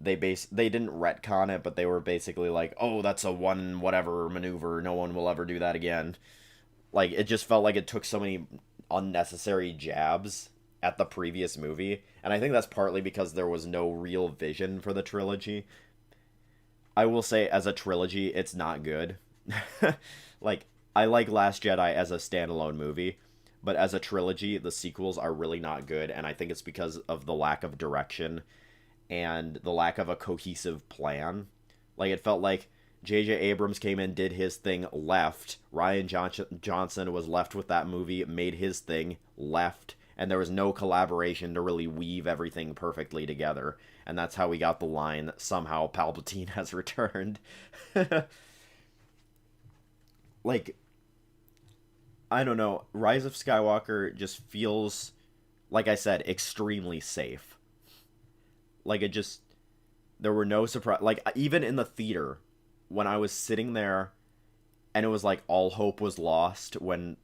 they didn't retcon it, but they were basically like, oh, that's a one whatever maneuver, no one will ever do that again. Like, it just felt like it took so many unnecessary jabs at the previous movie, and I think that's partly because there was no real vision for the trilogy. I will say, as a trilogy, it's not good. Like, I like Last Jedi as a standalone movie, but as a trilogy, the sequels are really not good, and I think it's because of the lack of direction and the lack of a cohesive plan. Like, it felt like J.J. Abrams came in, did his thing, left. Johnson was left with that movie, made his thing, left, and there was no collaboration to really weave everything perfectly together. And that's how we got the line, somehow Palpatine has returned. Like, I don't know. Rise of Skywalker just feels, like I said, extremely safe. Like, there were no surprise. Like, even in the theater, when I was sitting there and it was like all hope was lost when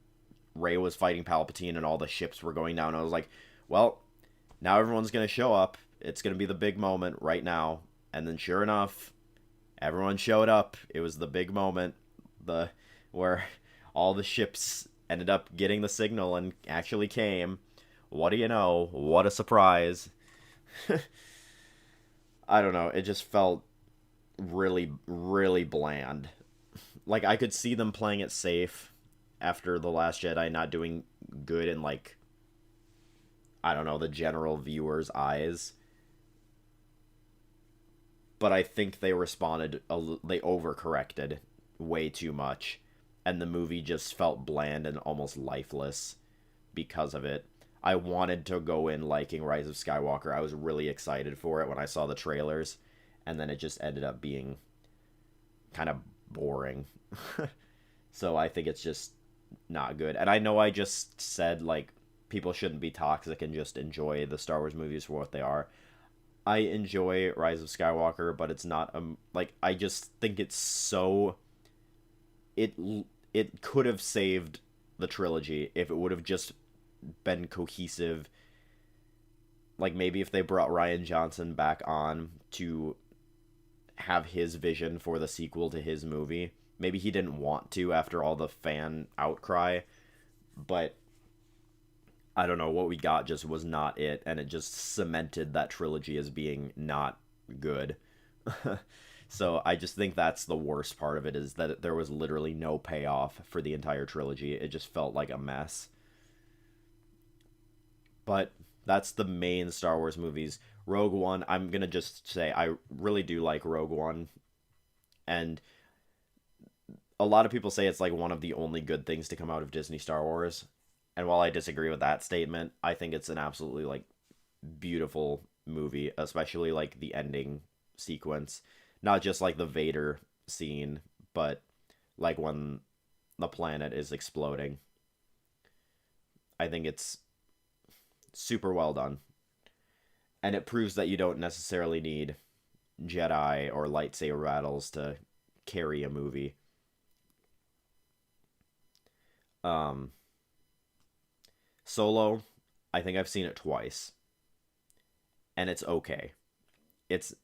Rey was fighting Palpatine and all the ships were going down, I was like, well, now everyone's going to show up. It's going to be the big moment right now. And then sure enough, everyone showed up. It was the big moment, where all the ships ended up getting the signal and actually came. What do you know? What a surprise. I don't know. It just felt really, really bland. Like, I could see them playing it safe after The Last Jedi not doing good in, like, I don't know, the general viewer's eyes. but I think they they overcorrected way too much, and the movie just felt bland and almost lifeless because of it. I wanted to go in liking Rise of Skywalker. I was really excited for it when I saw the trailers, and then it just ended up being kind of boring. So I think it's just not good. And I know I just said like people shouldn't be toxic and just enjoy the Star Wars movies for what they are. I enjoy Rise of Skywalker, but it's not like I just think it's so it it could have saved the trilogy if it would have just been cohesive. Like maybe if they brought Ryan Johnson back on to have his vision for the sequel to his movie. Maybe he didn't want to after all the fan outcry, but I don't know, what we got just was not it, and it just cemented that trilogy as being not good. So I just think that's the worst part of it, is that there was literally no payoff for the entire trilogy. It just felt like a mess. But that's the main Star Wars movies. Rogue One, I'm gonna just say I really do like Rogue One, and a lot of people say it's like one of the only good things to come out of Disney Star Wars. And while I disagree with that statement, I think it's an absolutely like beautiful movie, especially like the ending sequence. Not just like the Vader scene, but like when the planet is exploding. I think it's super well done. And it proves that you don't necessarily need Jedi or lightsaber battles to carry a movie. Um, Solo, I think I've seen it twice, and it's okay. It's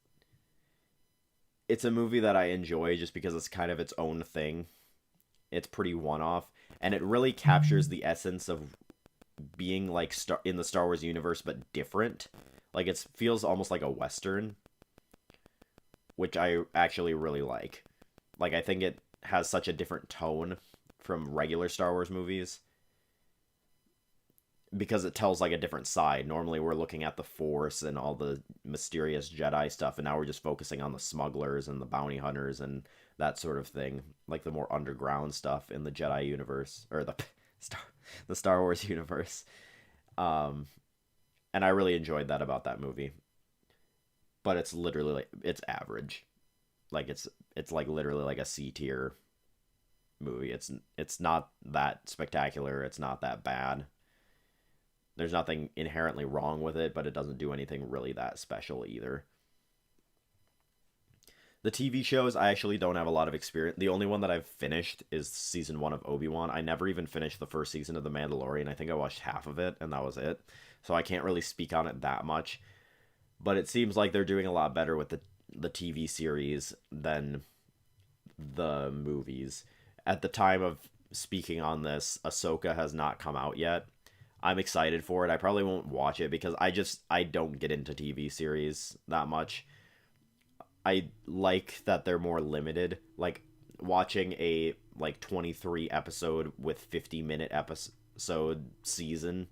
it's a movie that I enjoy just because it's kind of its own thing. It's pretty one-off, and it really captures the essence of being like in the Star Wars universe but different. Like it feels almost like a western, which I actually really like. Like I think it has such a different tone from regular Star Wars movies because it tells like a different side. Normally we're looking at the Force and all the mysterious Jedi stuff, and now we're just focusing on the smugglers and the bounty hunters and that sort of thing, like the more underground stuff in the Jedi universe or Star the Star Wars universe. Um, and I really enjoyed that about that movie. But it's literally like it's average. Like it's like literally like a C tier movie. It's not that spectacular. It's not that bad. There's nothing inherently wrong with it, but it doesn't do anything really that special either. The TV shows, I actually don't have a lot of experience. The only one that I've finished is season 1 of Obi-Wan. I never even finished the first season of The Mandalorian. I think I watched half of it, and that was it. So I can't really speak on it that much. But it seems like they're doing a lot better with the TV series than the movies. At the time of speaking on this, Ahsoka has not come out yet. I'm excited for it. I probably won't watch it because I don't get into TV series that much. I like that they're more limited. Like watching a like 23 episode with 50-minute episode season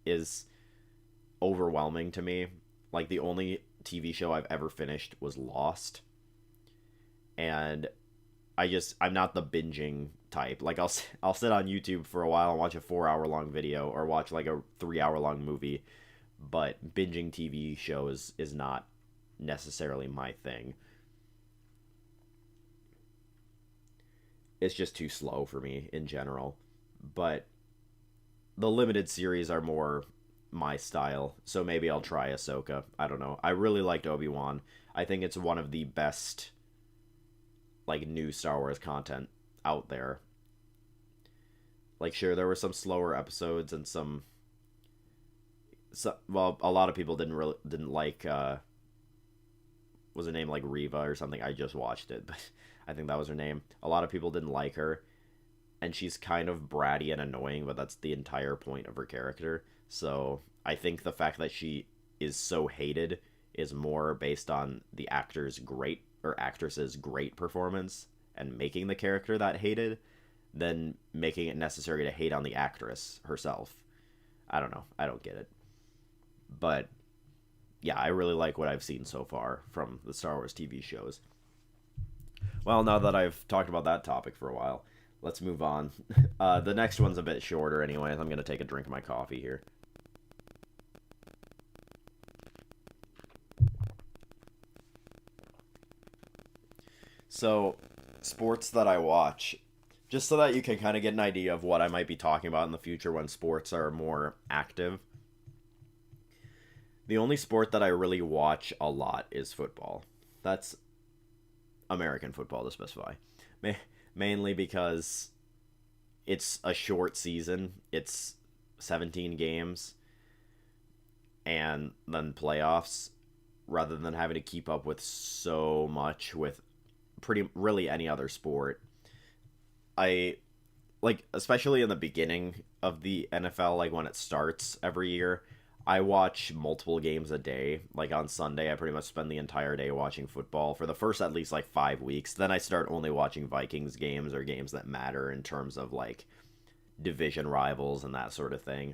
is overwhelming to me. Like the only TV show I've ever finished was Lost. And I'm not the binging type. Like I'll sit on YouTube for a while and watch a 4-hour long video or watch like a 3-hour long movie, but binging TV shows is not necessarily my thing. It's just too slow for me in general. But the limited series are more my style, so maybe I'll try Ahsoka. I don't know. I really liked Obi-Wan. I think it's one of the best like new Star Wars content out there. Like sure, there were some slower episodes and well, a lot of people didn't like was her name like Reva or something? I just watched it, but I think that was her name. A lot of people didn't like her, and she's kind of bratty and annoying, but that's the entire point of her character. So I think the fact that she is so hated is more based on the actor's great or actress's great performance and making the character that hated than making it necessary to hate on the actress herself. I don't know. I don't get it. But yeah, I really like what I've seen so far from the Star Wars TV shows. Well, now that I've talked about that topic for a while, let's move on. The next one's a bit shorter, anyways. I'm gonna take a drink of my coffee here. So, sports that I watch, just so that you can kind of get an idea of what I might be talking about in the future when sports are more active. The only sport that I really watch a lot is football. That's American football to specify. Mainly because it's a short season. It's 17 games and then playoffs rather than having to keep up with so much with pretty really any other sport. I like especially in the beginning of the NFL, like when it starts every year, I watch multiple games a day. Like on Sunday, I pretty much spend the entire day watching football for the first at least like 5 weeks. Then I start only watching Vikings games or games that matter in terms of like division rivals and that sort of thing.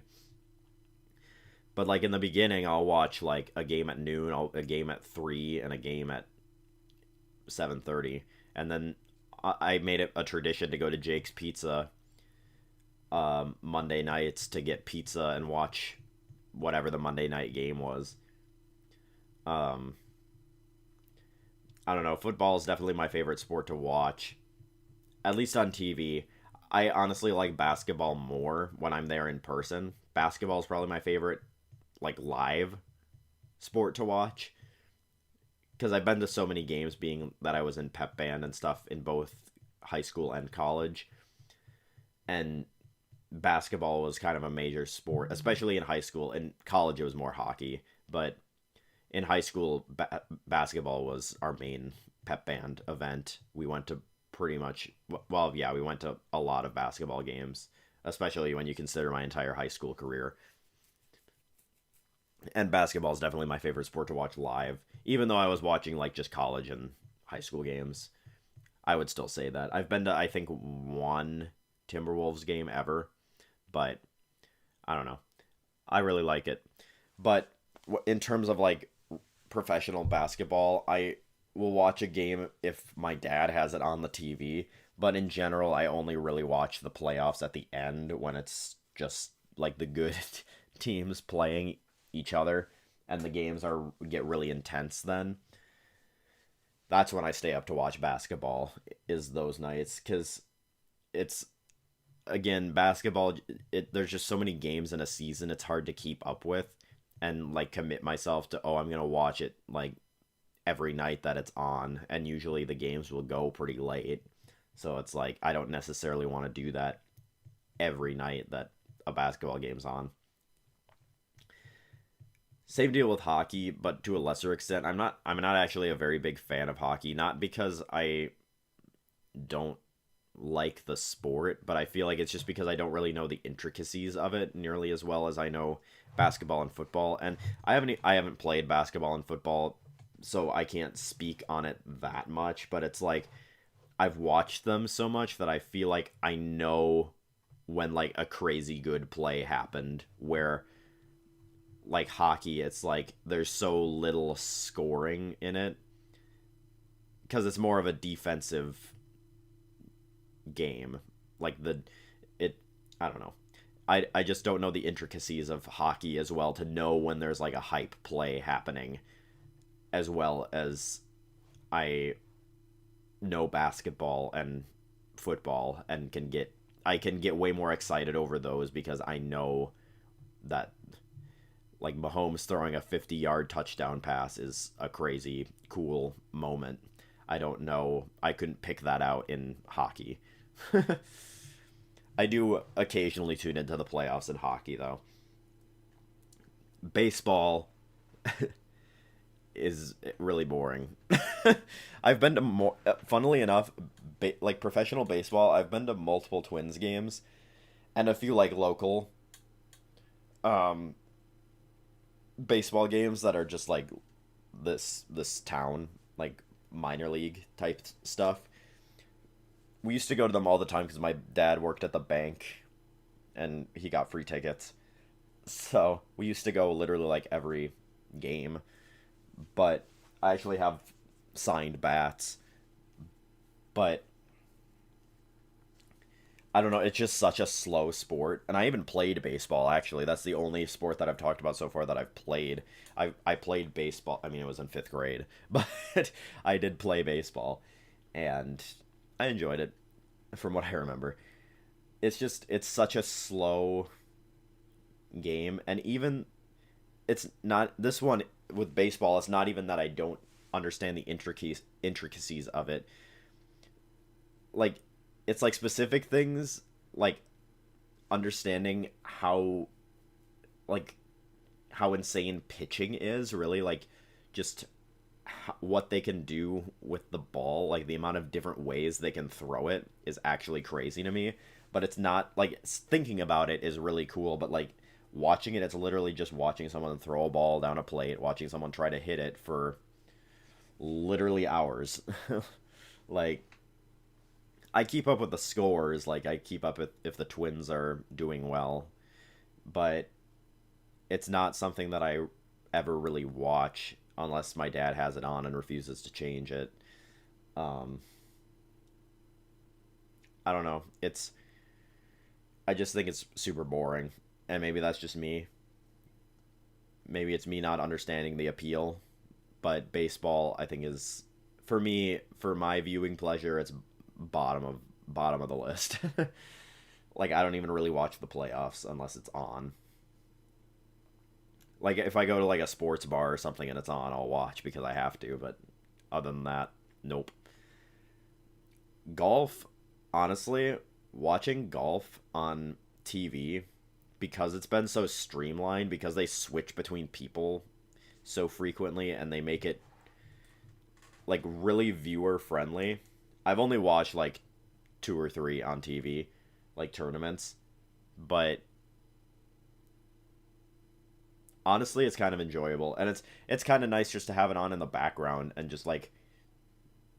But like in the beginning, I'll watch like a game at noon, a game at 3, and a game at 7:30, and then I made it a tradition to go to Jake's Pizza Monday nights to get pizza and watch whatever the Monday night game was. Um, I don't know. Football is definitely my favorite sport to watch, at least on TV. I honestly like basketball more when I'm there in person. Basketball is probably my favorite, like live sport to watch because I've been to so many games, being that I was in pep band and stuff in both high school and college. And basketball was kind of a major sport, especially in high school. In college, it was more hockey, but in high school, basketball was our main pep band event. We went to pretty much, well, yeah, we went to a lot of basketball games, especially when you consider my entire high school career. And basketball is definitely my favorite sport to watch live, even though I was watching like just college and high school games. I would still say that. I've been to, I think, one Timberwolves game ever, but I don't know. I really like it. But in terms of like professional basketball, I will watch a game if my dad has it on the TV. But in general, I only really watch the playoffs at the end when it's just like the good teams playing each other and the games are get really intense then. That's when I stay up to watch basketball is those nights cuz it's again basketball there's just so many games in a season it's hard to keep up with and like commit myself to I'm going to watch it like every night that it's on, and usually the games will go pretty late. So it's like I don't necessarily want to do that every night that a basketball game's on. Same deal with hockey, but to a lesser extent. I'm not actually a very big fan of hockey, not because I don't like the sport, but I feel like it's just because I don't really know the intricacies of it nearly as well as I know basketball and football. And I haven't played basketball and football, so I can't speak on it that much, but it's like I've watched them so much that I feel like I know when like a crazy good play happened where like hockey it's like there's so little scoring in it because it's more of a defensive game. Like the it I don't know. I just don't know the intricacies of hockey as well to know when there's like a hype play happening as well as I know basketball and football and I can get way more excited over those because I know that like Mahomes throwing a 50-yard touchdown pass is a crazy cool moment. I don't know. I couldn't pick that out in hockey. I do occasionally tune into the playoffs in hockey though. Baseball is really boring. I've been to more funnily enough, like professional baseball, I've been to multiple Twins games and a few like local um baseball games that are just like this town like minor league type stuff. We used to go to them all the time because my dad worked at the bank and he got free tickets. So we used to go literally like every game, but I actually have signed bats. But I don't know, it's just such a slow sport. And I even played baseball, actually. That's the only sport that I've talked about so far that I've played. I played baseball. I mean, it was in fifth grade, but I did play baseball, and I enjoyed it, from what I remember. It's such a slow game, and even it's not this one with baseball. It's not even that I don't understand the intricacies of it. Like, it's like specific things, like understanding like how insane pitching is, really, like just what they can do with the ball, like the amount of different ways they can throw it is actually crazy to me. But it's not like, thinking about it is really cool, but like watching it, it's literally just watching someone throw a ball down a plate, watching someone try to hit it for literally hours. Like, I keep up with the scores, like I keep up with if the Twins are doing well, but it's not something that I ever really watch unless my dad has it on and refuses to change it. Um, I don't know. I just think it's super boring, and maybe that's just me. Maybe it's me not understanding the appeal, but baseball, I think, is, for me, for my viewing pleasure, it's bottom of the list. Like, I don't even really watch the playoffs unless it's on. Like, if I go to like a sports bar or something and it's on, I'll watch because I have to, but other than that, nope. Golf, honestly, watching golf on TV, because it's been so streamlined, because they switch between people so frequently and they make it like really viewer friendly. I've only watched like two or three on TV, like tournaments, but honestly, it's kind of enjoyable, and it's kind of nice just to have it on in the background and just like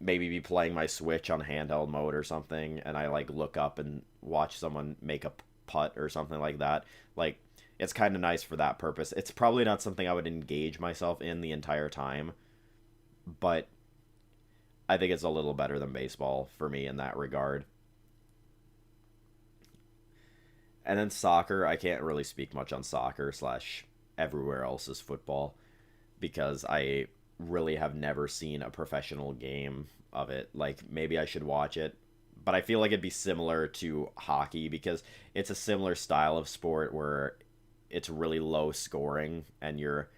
maybe be playing my Switch on handheld mode or something, and I like look up and watch someone make a putt or something like that. Like, it's kind of nice for that purpose. It's probably not something I would engage myself in the entire time, but I think it's a little better than baseball for me in that regard. And then soccer, I can't really speak much on soccer slash everywhere else is football, because I really have never seen a professional game of it. Like, maybe I should watch it, but I feel like it'd be similar to hockey because it's a similar style of sport where it's really low scoring and you're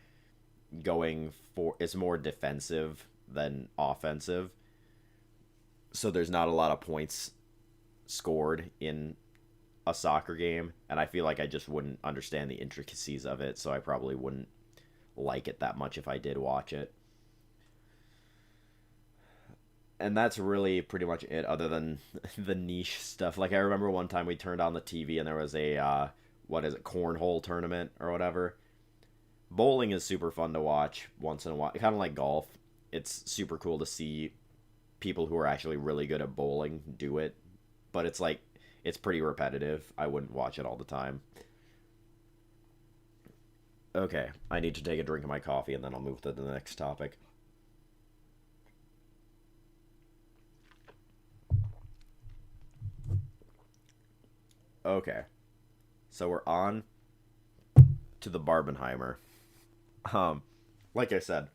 going for, it's more defensive than offensive. So there's not a lot of points scored in a soccer game, and I feel like I just wouldn't understand the intricacies of it, so I probably wouldn't like it that much if I did watch it. And that's really pretty much it, other than the niche stuff. Like, I remember one time we turned on the TV and there was a what is it, cornhole tournament or whatever. Bowling is super fun to watch once in a while, kind of like golf. It's super cool to see people who are actually really good at bowling do it, but it's like, it's pretty repetitive. I wouldn't watch it all the time. Okay, I need to take a drink of my coffee and then I'll move to the next topic. Okay, so we're on to the Barbenheimer. Um, like I said,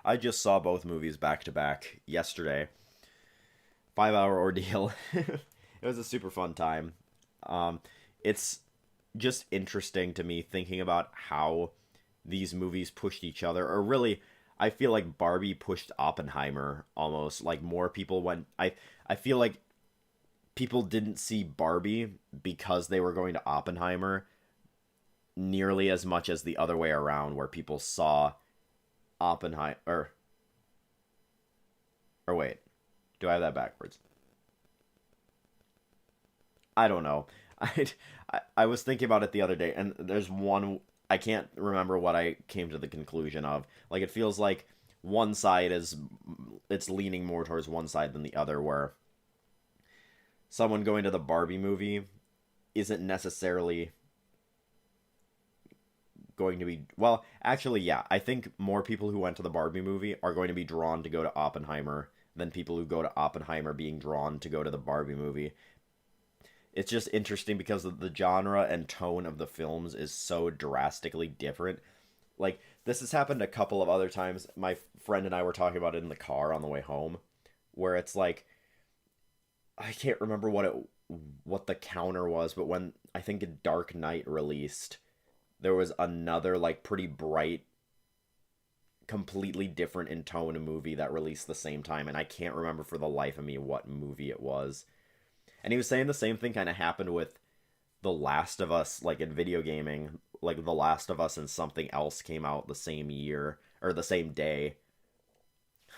I just saw both movies back to back yesterday. 5 hour ordeal. It was a super fun time. Um, it's just interesting to me thinking about how these movies pushed each other, or really, I feel like Barbie pushed Oppenheimer almost. Like, more people went. I feel like people didn't see Barbie because they were going to Oppenheimer nearly as much as the other way around, where people saw Oppenheimer. Or wait, do I have that backwards? I don't know. I was thinking about it the other day, and there's one, I can't remember what I came to the conclusion of. Like, it feels like one side is, it's leaning more towards one side than the other, where someone going to the Barbie movie isn't necessarily going to be, well, actually, yeah, I think more people who went to the Barbie movie are going to be drawn to go to Oppenheimer than people who go to Oppenheimer being drawn to go to the Barbie movie. It's just interesting because the genre and tone of the films is so drastically different. Like, this has happened a couple of other times. My friend and I were talking about it in the car on the way home, where it's like, I can't remember what the counter was, but when I think Dark Knight released, there was another like pretty bright, completely different in tone movie that released the same time, and I can't remember for the life of me what movie it was. And he was saying the same thing kind of happened with The Last of Us, like in video gaming, like The Last of Us and something else came out the same year or the same day.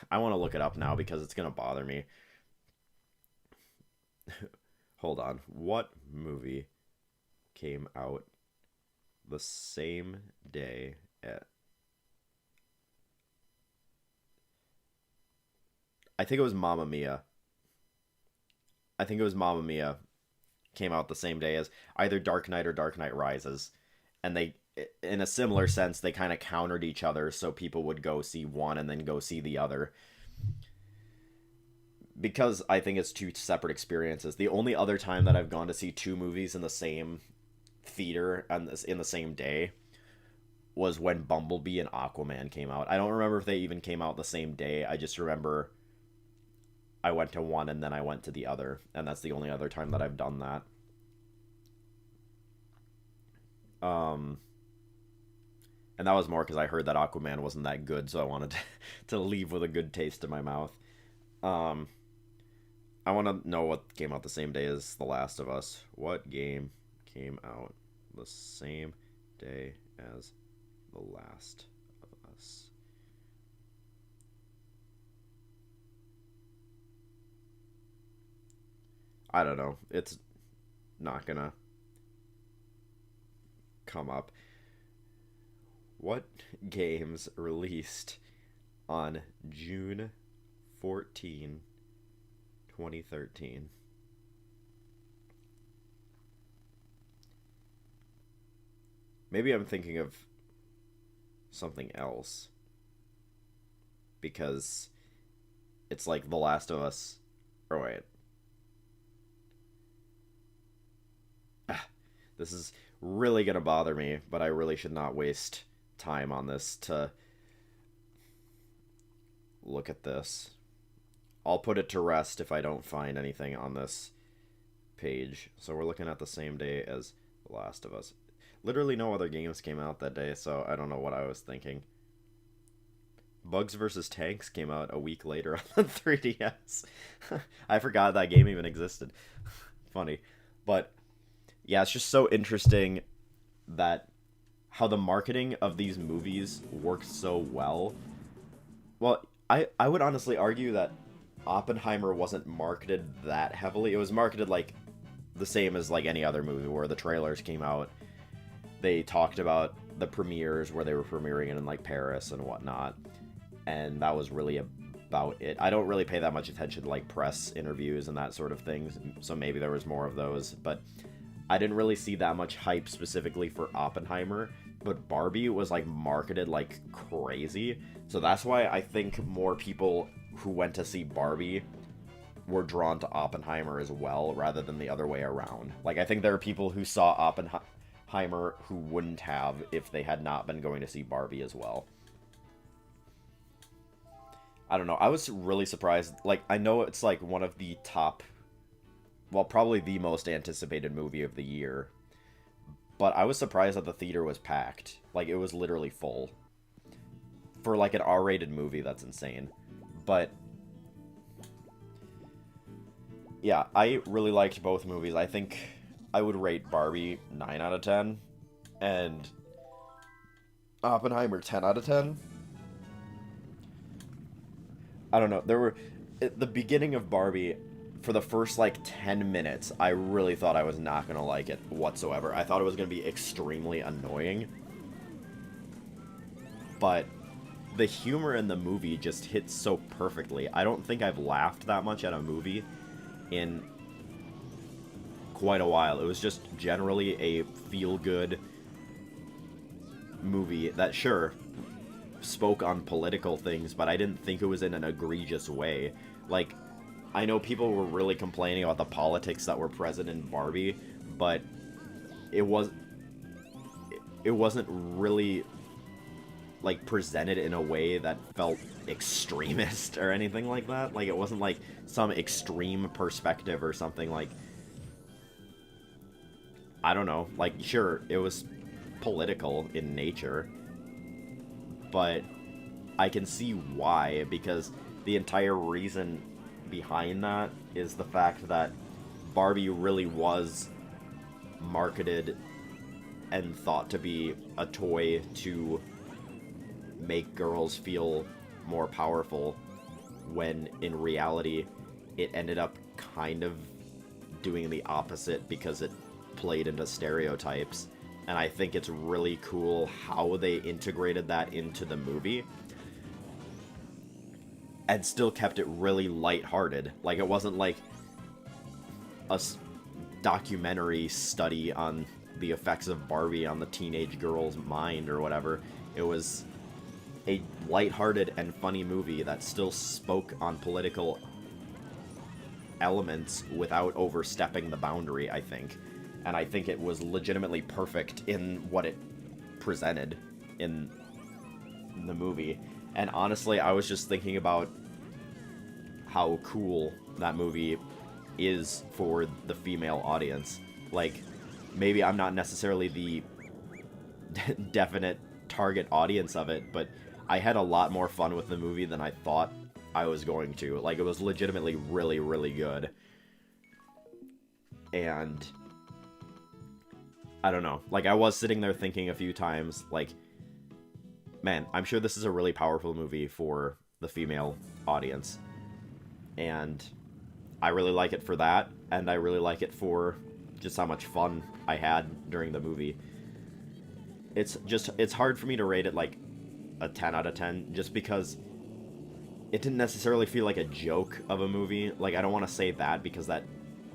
I want to look it up now because it's gonna bother me. Hold on. What movie came out the same day at... I think it was Mamma Mia. I think it was Mamma Mia came out the same day as either Dark Knight or Dark Knight Rises. And they, in a similar sense, they kind of countered each other so people would go see one and then go see the other. Because I think it's two separate experiences. The only other time that I've gone to see two movies in the same theater and in the same day was when Bumblebee and Aquaman came out. I don't remember if they even came out the same day. I just remember I went to one and then I went to the other, and that's the only other time that I've done that. And that was more because I heard that Aquaman wasn't that good, so I wanted to leave with a good taste in my mouth. I want to know what came out the same day as The Last of Us. What game came out the same day as The Last of Us? I don't know. It's not gonna come up. What games released on June 14, 2013? Maybe I'm thinking of something else. Because it's like The Last of Us. Or wait. This is really gonna bother me, but I really should not waste time on this to look at this. I'll put it to rest if I don't find anything on this page. So we're looking at the same day as The Last of Us. Literally no other games came out that day, so I don't know what I was thinking. Bugs vs. Tanks came out a week later on the 3DS. I forgot that game even existed. Funny. But yeah, it's just so interesting that how the marketing of these movies works so well. Well, I would honestly argue that Oppenheimer wasn't marketed that heavily. It was marketed like the same as like any other movie where the trailers came out. They talked about the premieres where they were premiering it in like Paris and whatnot. And that was really about it. I don't really pay that much attention to like press interviews and that sort of thing. So maybe there was more of those, but I didn't really see that much hype specifically for Oppenheimer, but Barbie was like marketed like crazy. So that's why I think more people who went to see Barbie were drawn to Oppenheimer as well, rather than the other way around. Like, I think there are people who saw Oppenheimer who wouldn't have if they had not been going to see Barbie as well. I don't know. I was really surprised. Like, I know it's like one of the top, well, probably the most anticipated movie of the year. But I was surprised that the theater was packed. Like, it was literally full. For, like, an R-rated movie, that's insane. But yeah, I really liked both movies. I think I would rate Barbie 9 out of 10. And Oppenheimer 10 out of 10. I don't know. There were... At the beginning of Barbie, for the first, like, 10 minutes, I really thought I was not going to like it whatsoever. I thought it was going to be extremely annoying. But the humor in the movie just hits so perfectly. I don't think I've laughed that much at a movie in quite a while. It was just generally a feel-good movie that, sure, spoke on political things, but I didn't think it was in an egregious way. Like, I know people were really complaining about the politics that were present in Barbie, but it was it wasn't really like presented in a way that felt extremist or anything like that. Like, it wasn't like some extreme perspective or something. Like, I don't know, like, sure, it was political in nature, but I can see why, because the entire reason behind that is the fact that Barbie really was marketed and thought to be a toy to make girls feel more powerful, when in reality it ended up kind of doing the opposite because it played into stereotypes. And I think it's really cool how they integrated that into the movie and still kept it really lighthearted. Like, it wasn't like a documentary study on the effects of Barbie on the teenage girl's mind or whatever. It was a lighthearted and funny movie that still spoke on political elements without overstepping the boundary, I think. And I think it was legitimately perfect in what it presented in the movie. And honestly, I was just thinking about how cool that movie is for the female audience. Like, maybe I'm not necessarily the definite target audience of it, but I had a lot more fun with the movie than I thought I was going to. Like, it was legitimately really, really good. And I don't know. Like, I was sitting there thinking a few times, like, man, I'm sure this is a really powerful movie for the female audience. And I really like it for that, and I really like it for just how much fun I had during the movie. It's hard for me to rate it like a 10 out of 10, just because it didn't necessarily feel like a joke of a movie. Like, I don't want to say that, because that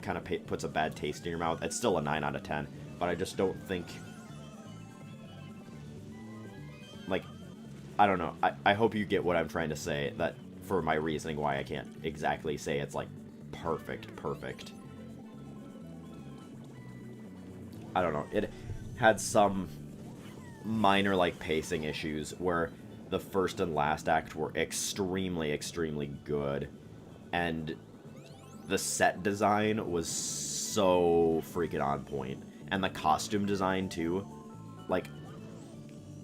kind of puts a bad taste in your mouth. It's still a 9 out of 10, but I just don't think... Like, I don't know. I hope you get what I'm trying to say, that for my reasoning why I can't exactly say it's, like, perfect. I don't know. It had some minor, like, pacing issues where the first and last act were extremely good, and the set design was so freaking on point, and the costume design too. Like,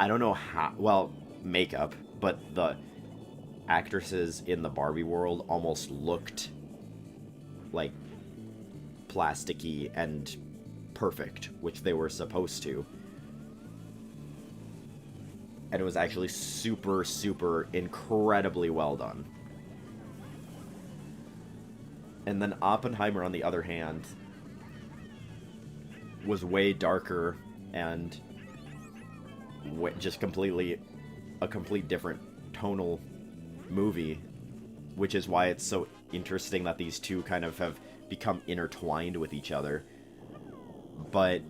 I don't know how, well, makeup, but the actresses in the Barbie world almost looked like plasticky and perfect, which they were supposed to. And it was actually super incredibly well done. And then Oppenheimer, on the other hand, was way darker and just a complete different tonal movie, which is why it's so interesting that these two kind of have become intertwined with each other. But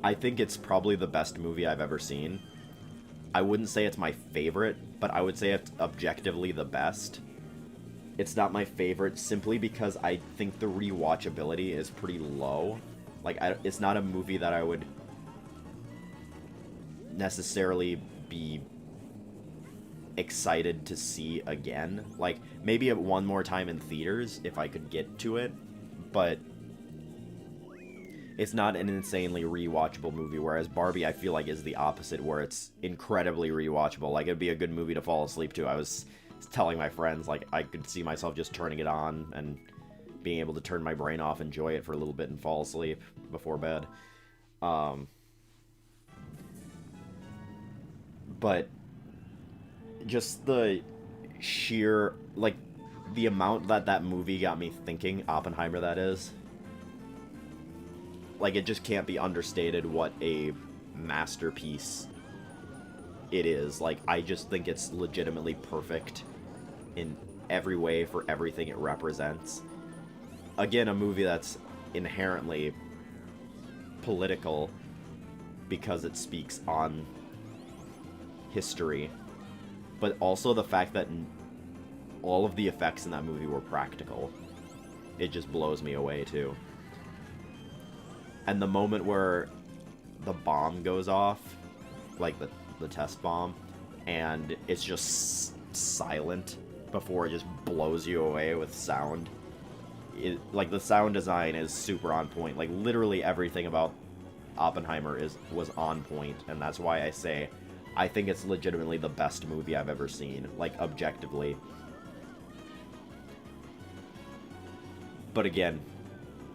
I think it's probably the best movie I've ever seen. I wouldn't say it's my favorite, but I would say it's objectively the best. It's not my favorite simply because I think the rewatchability is pretty low. Like, it's not a movie that I would necessarily be excited to see again. Like, maybe one more time in theaters if I could get to it, but it's not an insanely rewatchable movie, whereas Barbie, I feel like, is the opposite, where it's incredibly rewatchable. Like, it'd be a good movie to fall asleep to. I was telling my friends, like, I could see myself just turning it on and being able to turn my brain off, enjoy it for a little bit, and fall asleep before bed. But just the sheer, like, the amount that movie got me thinking, Oppenheimer that is, like, it just can't be understated what a masterpiece it is. Like, I just think it's legitimately perfect in every way for everything it represents. Again, a movie that's inherently political, because it speaks on history, but also the fact that all of the effects in that movie were practical. It just blows me away, too. And the moment where the bomb goes off, like the test bomb, and it's just silent before it just blows you away with sound. Like, the sound design is super on point. Like, literally everything about Oppenheimer was on point, and that's why I say I think it's legitimately the best movie I've ever seen, like, objectively. But again,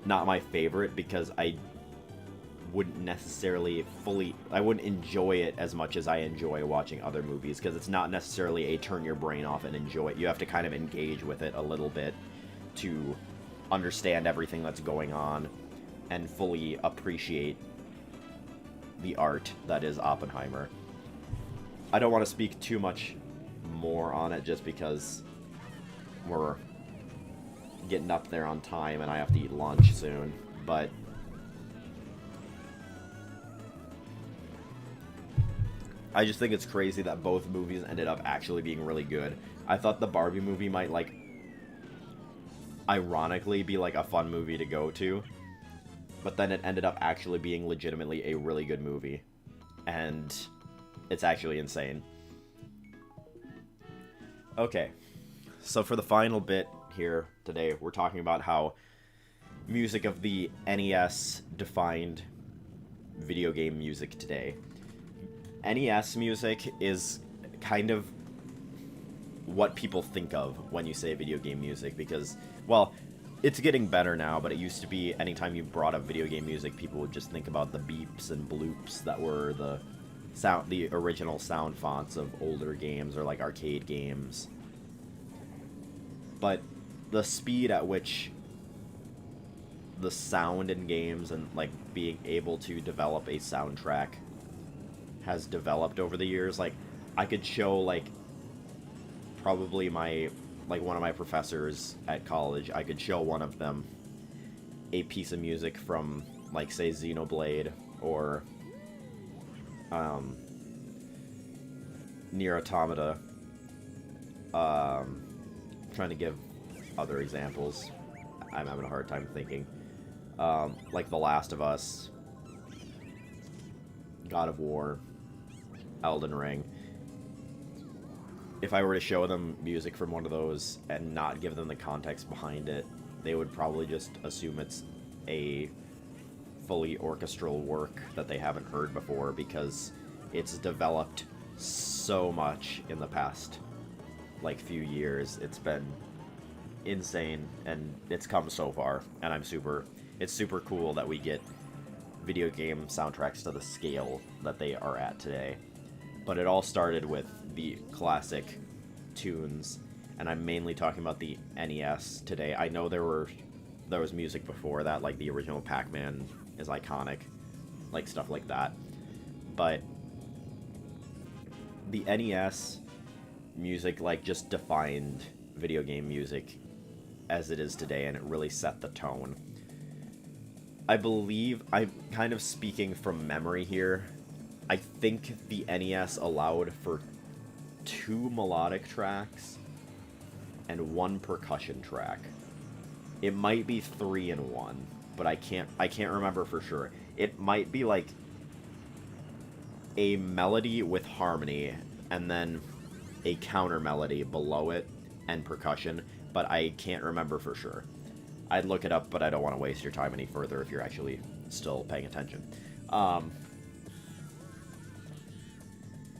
not my favorite, because I wouldn't necessarily I wouldn't enjoy it as much as I enjoy watching other movies, because it's not necessarily a turn your brain off and enjoy it. You have to kind of engage with it a little bit to understand everything that's going on and fully appreciate the art that is Oppenheimer. I don't want to speak too much more on it just because we're getting up there on time and I have to eat lunch soon, but I just think it's crazy that both movies ended up actually being really good. I thought the Barbie movie might, like, ironically be, like, a fun movie to go to, but then it ended up actually being legitimately a really good movie. And it's actually insane. Okay, so for the final bit here today, we're talking about how music of the NES defined video game music today. NES music is kind of what people think of when you say video game music, because, well, it's getting better now, but it used to be anytime you brought up video game music, people would just think about the beeps and bloops that were the original sound fonts of older games or, like, arcade games. But the speed at which the sound in games and, like, being able to develop a soundtrack has developed over the years, like, I could show, like, probably one of my professors at college, I could show one of them a piece of music from, like, say, Xenoblade or Nier Automata. Trying to give other examples. I'm having a hard time thinking. Like The Last of Us, God of War, Elden Ring. If I were to show them music from one of those and not give them the context behind it, they would probably just assume it's a fully orchestral work that they haven't heard before, because it's developed so much in the past, like, few years. It's been insane, and it's come so far, and it's super cool that we get video game soundtracks to the scale that they are at today. But it all started with the classic tunes, and I'm mainly talking about the NES today. I know there was music before that, like the original Pac-Man is iconic, like stuff like that. But the NES music, like, just defined video game music as it is today, and it really set the tone. I believe, I'm kind of speaking from memory here, I think the NES allowed for 2 melodic tracks and 1 percussion track. It might be 3 in 1, but I can't remember for sure. It might be like a melody with harmony and then a counter melody below it and percussion, but I can't remember for sure. I'd look it up, but I don't want to waste your time any further if you're actually still paying attention.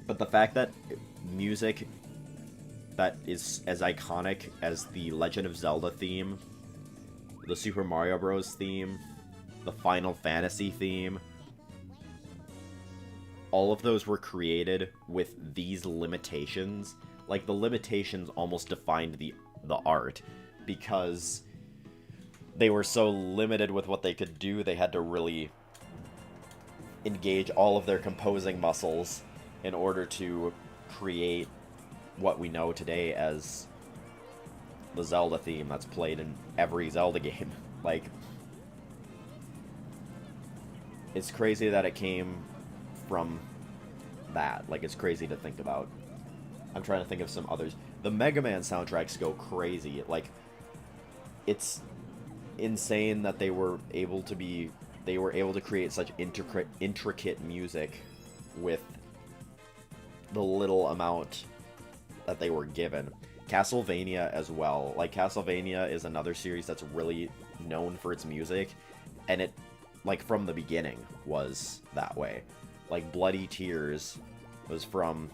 But the fact that music that is as iconic as the Legend of Zelda theme, the Super Mario Bros. Theme, the Final Fantasy theme, all of those were created with these limitations. Like, the limitations almost defined the art, because they were so limited with what they could do, they had to really engage all of their composing muscles in order to create what we know today as the Zelda theme that's played in every Zelda game. Like, it's crazy that it came from that. Like, it's crazy to think about. I'm trying to think of some others. The Mega Man soundtracks go crazy. Like, it's insane that they were able to create such intricate music with the little amount that they were given. Castlevania as well. Like, Castlevania is another series that's really known for its music, and it, like, from the beginning was that way. Like, Bloody Tears was from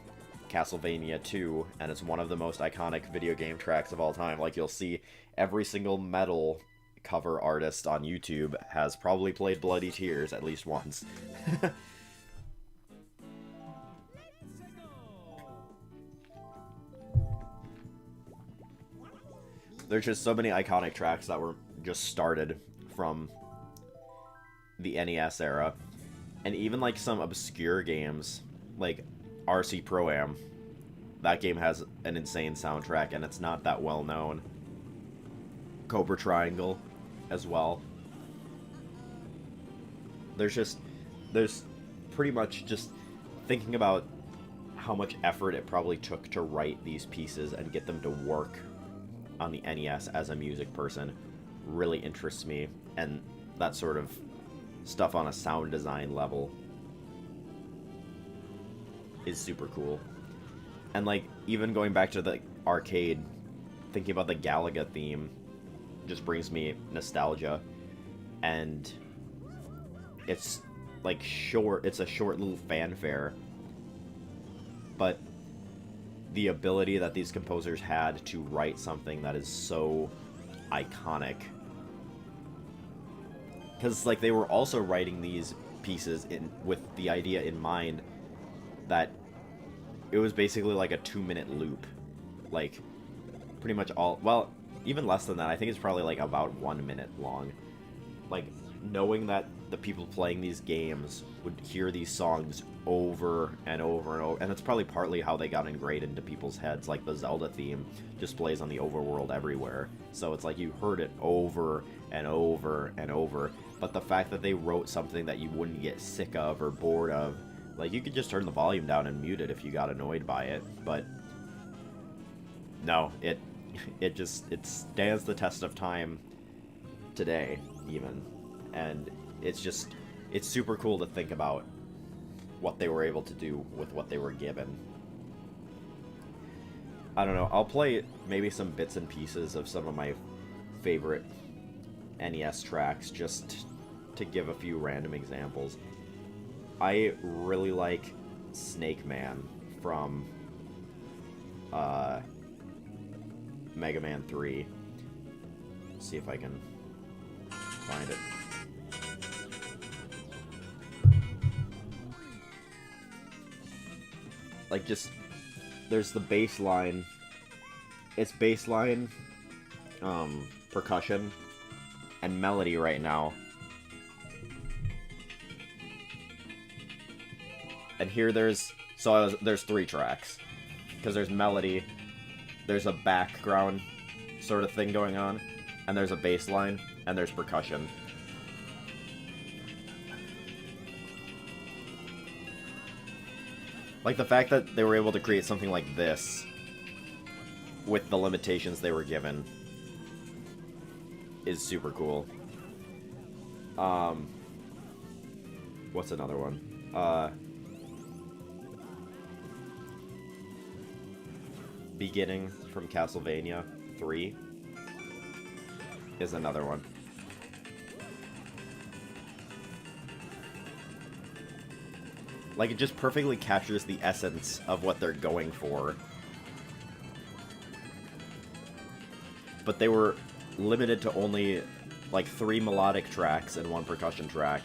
Castlevania 2, and it's one of the most iconic video game tracks of all time. Like, you'll see every single metal cover artist on YouTube has probably played Bloody Tears at least once. There's just so many iconic tracks that were just started from the NES era. And even like some obscure games, like RC Pro-Am. That game has an insane soundtrack, and it's not that well known. Cobra Triangle as well. There's pretty much just thinking about how much effort it probably took to write these pieces and get them to work on the NES as a music person really interests me, and that sort of stuff on a sound design level is super cool. And like, even going back to the arcade, thinking about the Galaga theme just brings me nostalgia. And it's like it's a short little fanfare, but the ability that these composers had to write something that is so iconic, because like they were also writing these pieces with the idea in mind that it was basically like a 2-minute loop, like pretty much all, well, even less than that. I think it's probably like about 1 minute long. Like, knowing that the people playing these games would hear these songs over and over and over, and that's probably partly how they got ingrained into people's heads. Like, the Zelda theme just plays on the overworld everywhere, so it's like you heard it over and over and over. But the fact that they wrote something that you wouldn't get sick of or bored of, like, you could just turn the volume down and mute it if you got annoyed by it, but no, it stands the test of time today, even. And it's super cool to think about what they were able to do with what they were given. I don't know, I'll play maybe some bits and pieces of some of my favorite NES tracks just to give a few random examples. I really like Snake Man from Mega Man 3. Let's see if I can find it. Like, just, there's the bass line. It's bass line, percussion, and melody right now. And here there's 3 tracks. Because there's melody, there's a background sort of thing going on, and there's a bass line, and there's percussion. Like, the fact that they were able to create something like this with the limitations they were given is super cool. What's another one? Beginning from Castlevania 3 is another one. Like, it just perfectly captures the essence of what they're going for. But they were limited to only, like, 3 melodic tracks and 1 percussion track.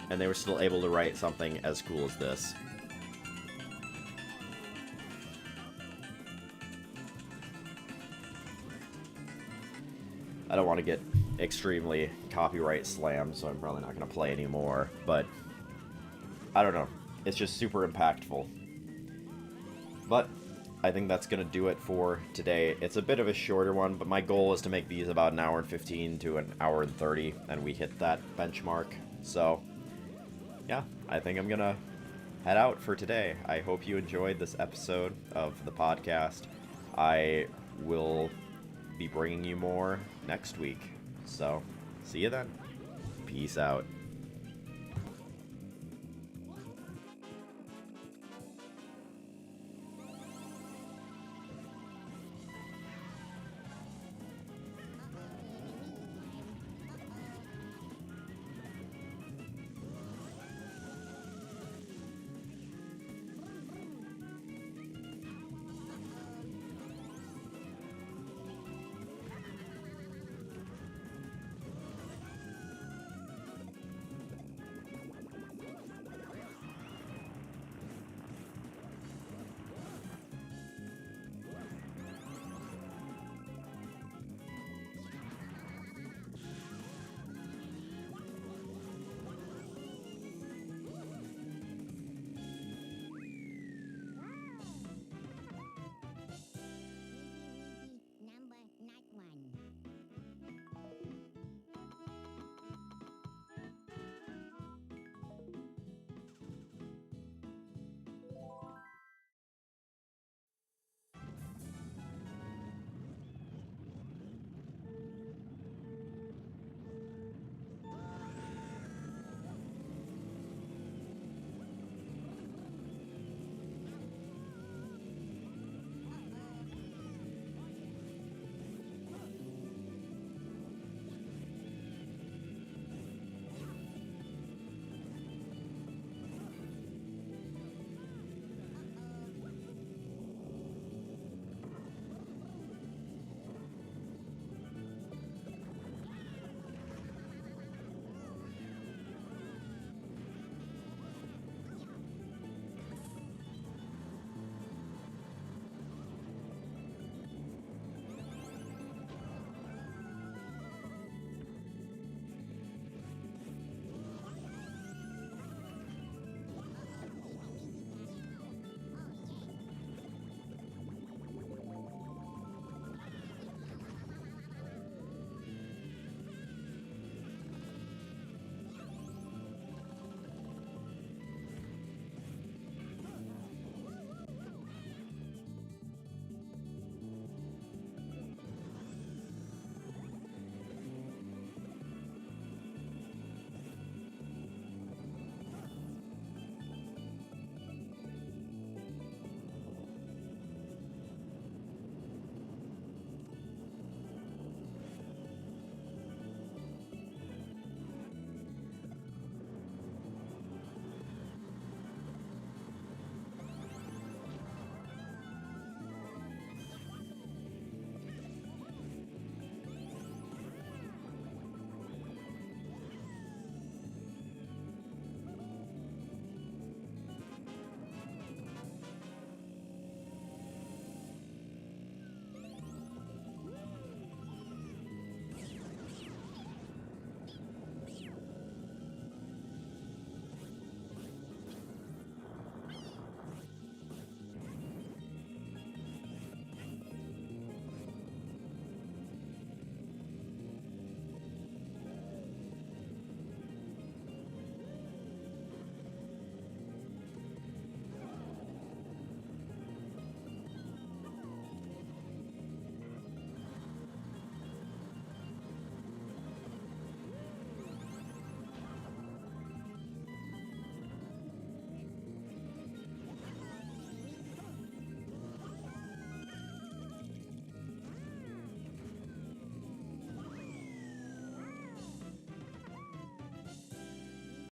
And they were still able to write something as cool as this. I don't want to get extremely copyright slammed, so I'm probably not going to play anymore, but I don't know. It's just super impactful. But I think that's going to do it for today. It's a bit of a shorter one, but my goal is to make these about an hour and 15 to an hour and 30, and we hit that benchmark. So, yeah, I think I'm gonna head out for today. I hope you enjoyed this episode of the podcast. I will be bringing you more next week. So, see you then. Peace out.